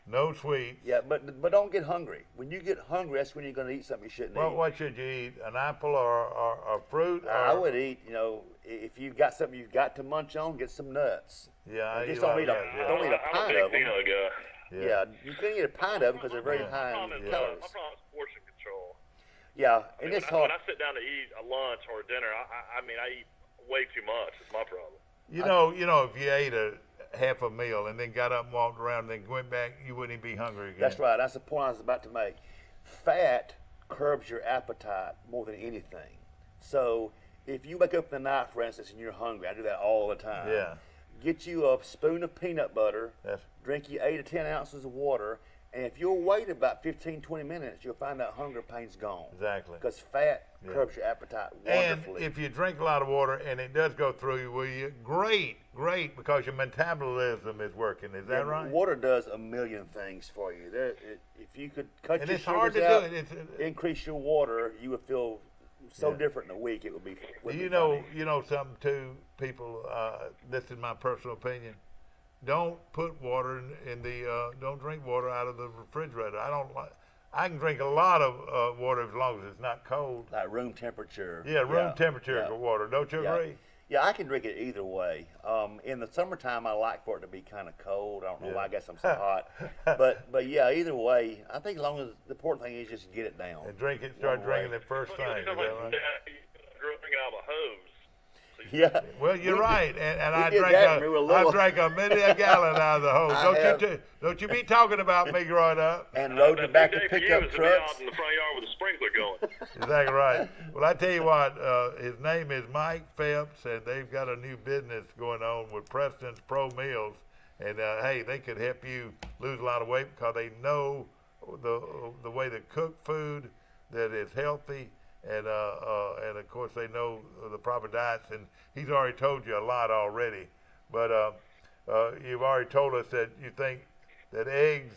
No sweets. Yeah, but don't get hungry. When you get hungry, that's when you're going to eat something you shouldn't eat. What should you eat? An apple or fruit? I would eat. If you've got something you've got to munch on, get some nuts. Yeah, just don't eat a pint of them. Yeah. Yeah, you can eat a pint of them because they're very high in calories. My problem is portion control. Yeah, I mean, when I sit down to eat a lunch or a dinner, I mean, I eat way too much. It's my problem. You know, if you ate a half a meal and then got up and walked around and then went back, you wouldn't even be hungry again. That's right. That's the point I was about to make. Fat curbs your appetite more than anything. So if you wake up in the night, for instance, and you're hungry, I do that all the time. Yeah. Get you a spoon of peanut butter. Yes. Drink you 8 to 10 ounces of water, And if you'll wait about 15, 20 minutes, you'll find that hunger pain's gone. Exactly. Because fat curbs your appetite wonderfully. And if you drink a lot of water and it does go through you, great, because your metabolism is working. Is that right? Water does a million things for you. If you could cut and your it's hard to sugars out, do it. increase your water, you would feel so different in a week. It would be. You know something too, people. This is my personal opinion. Don't put water in the. Don't drink water out of the refrigerator. I can drink a lot of water as long as it's not cold. Like room temperature. Yeah, room temperature water. Don't you agree? Yeah, I can drink it either way. In the summertime, I like for it to be kind of cold. I don't know why. I guess I'm so hot. But yeah, either way, I think as long as the important thing is just get it down. And drink it. Start drinking it first thing. Is that right? Drinking out of a hose. Yeah. Well, you're right, and I drank a many a gallon out of the hose. Don't you be talking about me growing up. And rode the back of pickup trucks. To be out in the front yard with a sprinkler going. Exactly right. Well, I tell you what, his name is Mike Phelps, and they've got a new business going on with Preston's Pro Meals, and hey, they could help you lose a lot of weight because they know the way to cook food that is healthy. And of course they know the proper diets, and he's already told you a lot already. But you've already told us that you think that eggs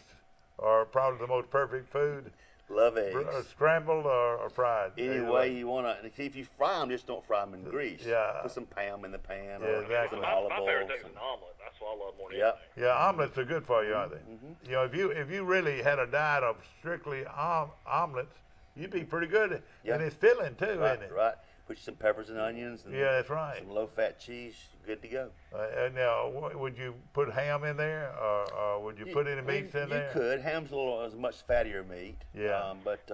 are probably the most perfect food. Love eggs. Scrambled or fried. Any way you want to. If you fry them, just don't fry them in grease. Yeah. Put some Pam in the pan. Yeah, exactly. Some olive My oil. favorite thing is an omelet. That's what I love more than Yep. anything. Yeah, omelets are good for you, aren't they? Mm-hmm. You know, if you really had a diet of strictly omelets, you'd be pretty good. Yeah. And it's filling too, Right, isn't it? right. Put some peppers and onions. And Yeah, that's right. Some low-fat cheese. Good to go. And now, would you put ham in there, or would you put any meats in there? You could. Ham's a much fattier meat. Yeah. But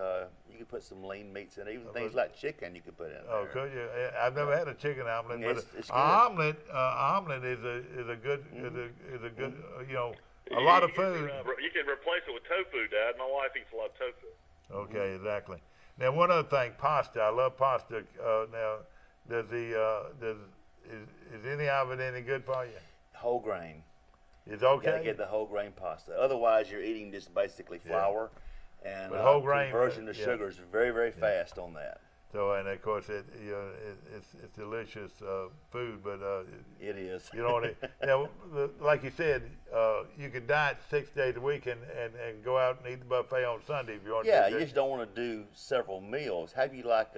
you could put some lean meats in it. Even things like chicken you could put in there. Oh, could you? I've never had a chicken omelet, but it's an omelet is a good you know, a lot of food. You can replace it with tofu, Dad. My wife eats a lot of tofu. Okay, exactly. Now, one other thing, pasta. I love pasta. Now, is any of it any good for you? Whole grain. It's okay. You gotta get the whole grain pasta. Otherwise, you're eating just basically flour, and whole grain conversion to sugar is very, very fast on that. So, and of course, it's delicious food, but it is. You know, like you said, you can diet 6 days a week and go out and eat the buffet on Sunday if you want. Yeah, you just don't want to do several meals. Have you like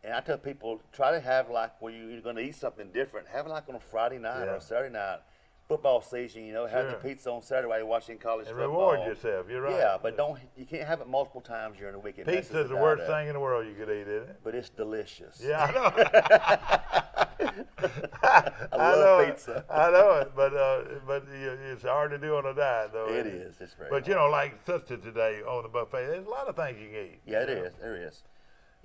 and I tell people, try to have like when you're going to eat something different. Have it like on a Friday night or a Saturday night. Football season, you know, have the pizza on Saturday while you're watching college football. Reward yourself. You're right. Yeah, but you can't have it multiple times during the week. Pizza's the worst thing in the world you could eat, isn't it? But it's delicious. Yeah, I know. I love pizza. I know it, but it's hard to do on a diet, though. It is. It's very But, you know, like sister today on the buffet, there's a lot of things you can eat. Yeah, there is.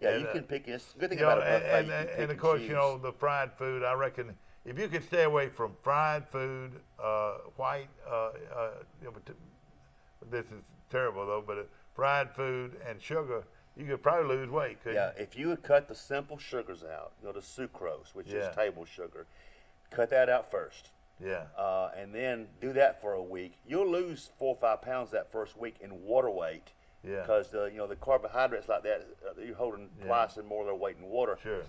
Yeah, and, you can pick it. Good thing you about know, a buffet, and of course, you know, the fried food, I reckon, if you could stay away from fried food, white, this is terrible though, but fried food and sugar, you could probably lose weight, couldn't you? If you would cut the simple sugars out, you know, the sucrose, which is table sugar, cut that out first. Yeah. And then do that for a week. You'll lose 4 or 5 pounds that first week in water weight. Yeah. Because the carbohydrates like that, you're holding twice and more of their weight in water. Sure.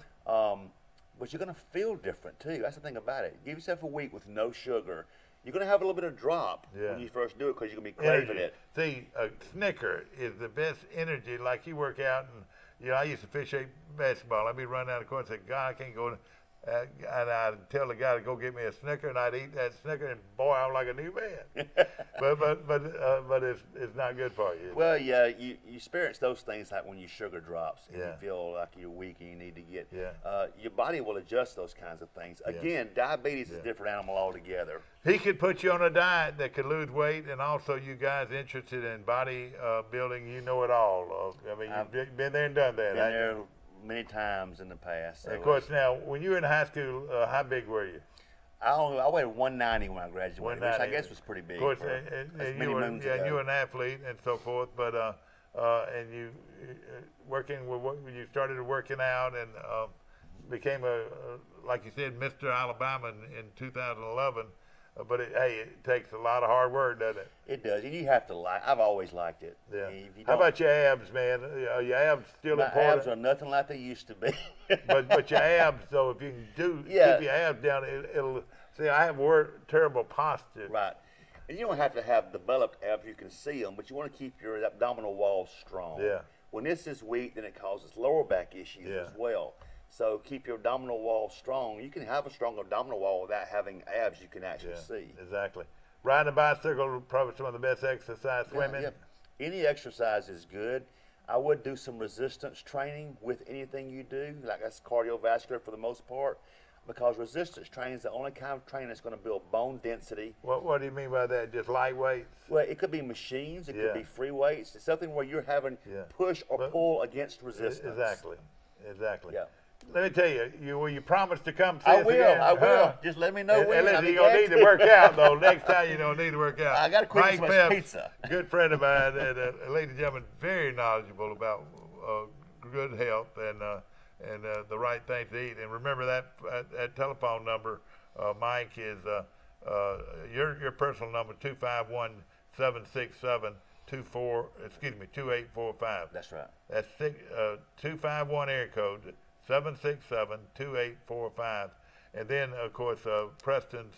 But you're going to feel different too. That's the thing about it. Give yourself a week with no sugar. You're going to have a little bit of drop when you first do it because you're going to be craving it. See, a Snicker is the best energy. Like you work out, and you know, I used to officiate basketball. I'd be running down the court and say, God, I can't go. And I'd tell the guy to go get me a Snicker, and I'd eat that Snicker, and boy, I'm like a new man. but it's not good for you. Well, yeah, you experience those things like when your sugar drops and you feel like you're weak and you need to get. Your body will adjust those kinds of things. Again, diabetes is a different animal altogether. He could put you on a diet that could lose weight, and also you guys interested in body building, you know it all. I mean, you've been there and done that. Been there many times in the past. So of course, now when you were in high school, how big were you? I weighed 190 when I graduated, which I guess was pretty big. Of course, and you were an athlete and so forth, but and you you started working out and became like you said, Mr. Alabama in 2011. but hey, it takes a lot of hard work, doesn't it? It does, and you have to like. I've always liked it. Yeah. If you How don't- about your abs, man? Are your abs still My important? abs are nothing like they used to be. but your abs, though, if you can keep your abs down, it'll. See, I have terrible posture. Right. And you don't have to have developed abs, you can see them, but you want to keep your abdominal wall strong. Yeah. When this is weak, then it causes lower back issues as well. So keep your abdominal wall strong. You can have a strong abdominal wall without having abs you can actually see. Exactly. Riding a bicycle, probably some of the best exercise. Swimming. Any exercise is good. I would do some resistance training with anything you do, like that's cardiovascular for the most part, because resistance training is the only kind of training that's going to build bone density. What do you mean by that? Just light weights? Well, it could be machines. It could be free weights. It's something where you're having push or pull against resistance. Exactly. Yeah. Let me tell you, will you promise to come see I us will. again? I will. Just let me know when. Listen, you don't need to work out, though. Next time you don't need to work out. I got to quit Mike so much Phelps, pizza. good friend of mine, and ladies and gentlemen, very knowledgeable about good health and the right things to eat. And remember that telephone number, Mike, is your personal number, 251-767-2845. That's right. That's 251 area code 767-2845. And then, of course, Preston's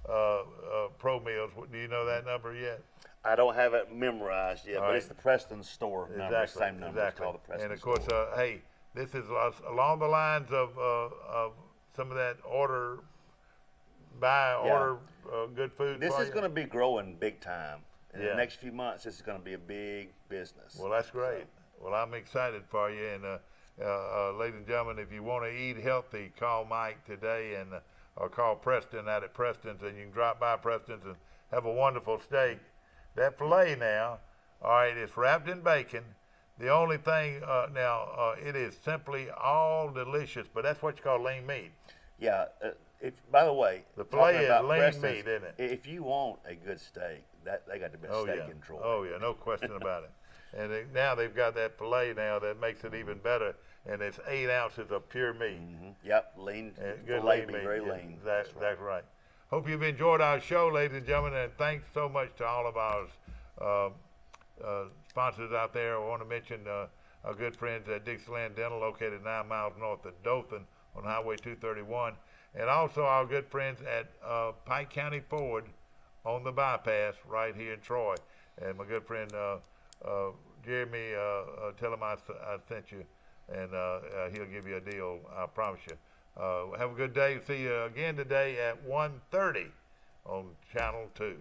Pro Meals. Do you know that number yet? I don't have it memorized yet, but it's the Preston store number, Exactly. same number. It's called the Preston And of course, store. hey, this is along the lines of some of that good food. This for is you. going to be growing big time. In Yeah. the next few months, this is going to be a big business. Well, that's great. Well, I'm excited for you. And ladies and gentlemen, if you want to eat healthy, call Mike today and or call Preston out at Preston's, and you can drop by Preston's and have a wonderful steak. That filet now, all right, it's wrapped in bacon. The only thing it is simply all delicious, but that's what you call lean meat. Yeah. By the way, the filet talking is about lean Preston's, meat, isn't it? If you want a good steak, they got the best steak in Troy. Oh yeah, no question about it. And now they've got that filet now that makes it even better, and it's 8 ounces of pure meat. Yep, lean. Good filet lean be meat. very Yeah, lean. That's right. Hope you've enjoyed our show, ladies and gentlemen, and thanks so much to all of our sponsors out there. I want to mention our good friends at Dixieland Dental, located 9 miles north of Dothan on Highway 231, and also our good friends at Pike County Ford on the bypass right here in Troy. And my good friend Jeremy, tell him I sent you, and he'll give you a deal, I promise you. Have a good day. See you again today at 1:30 on Channel 2.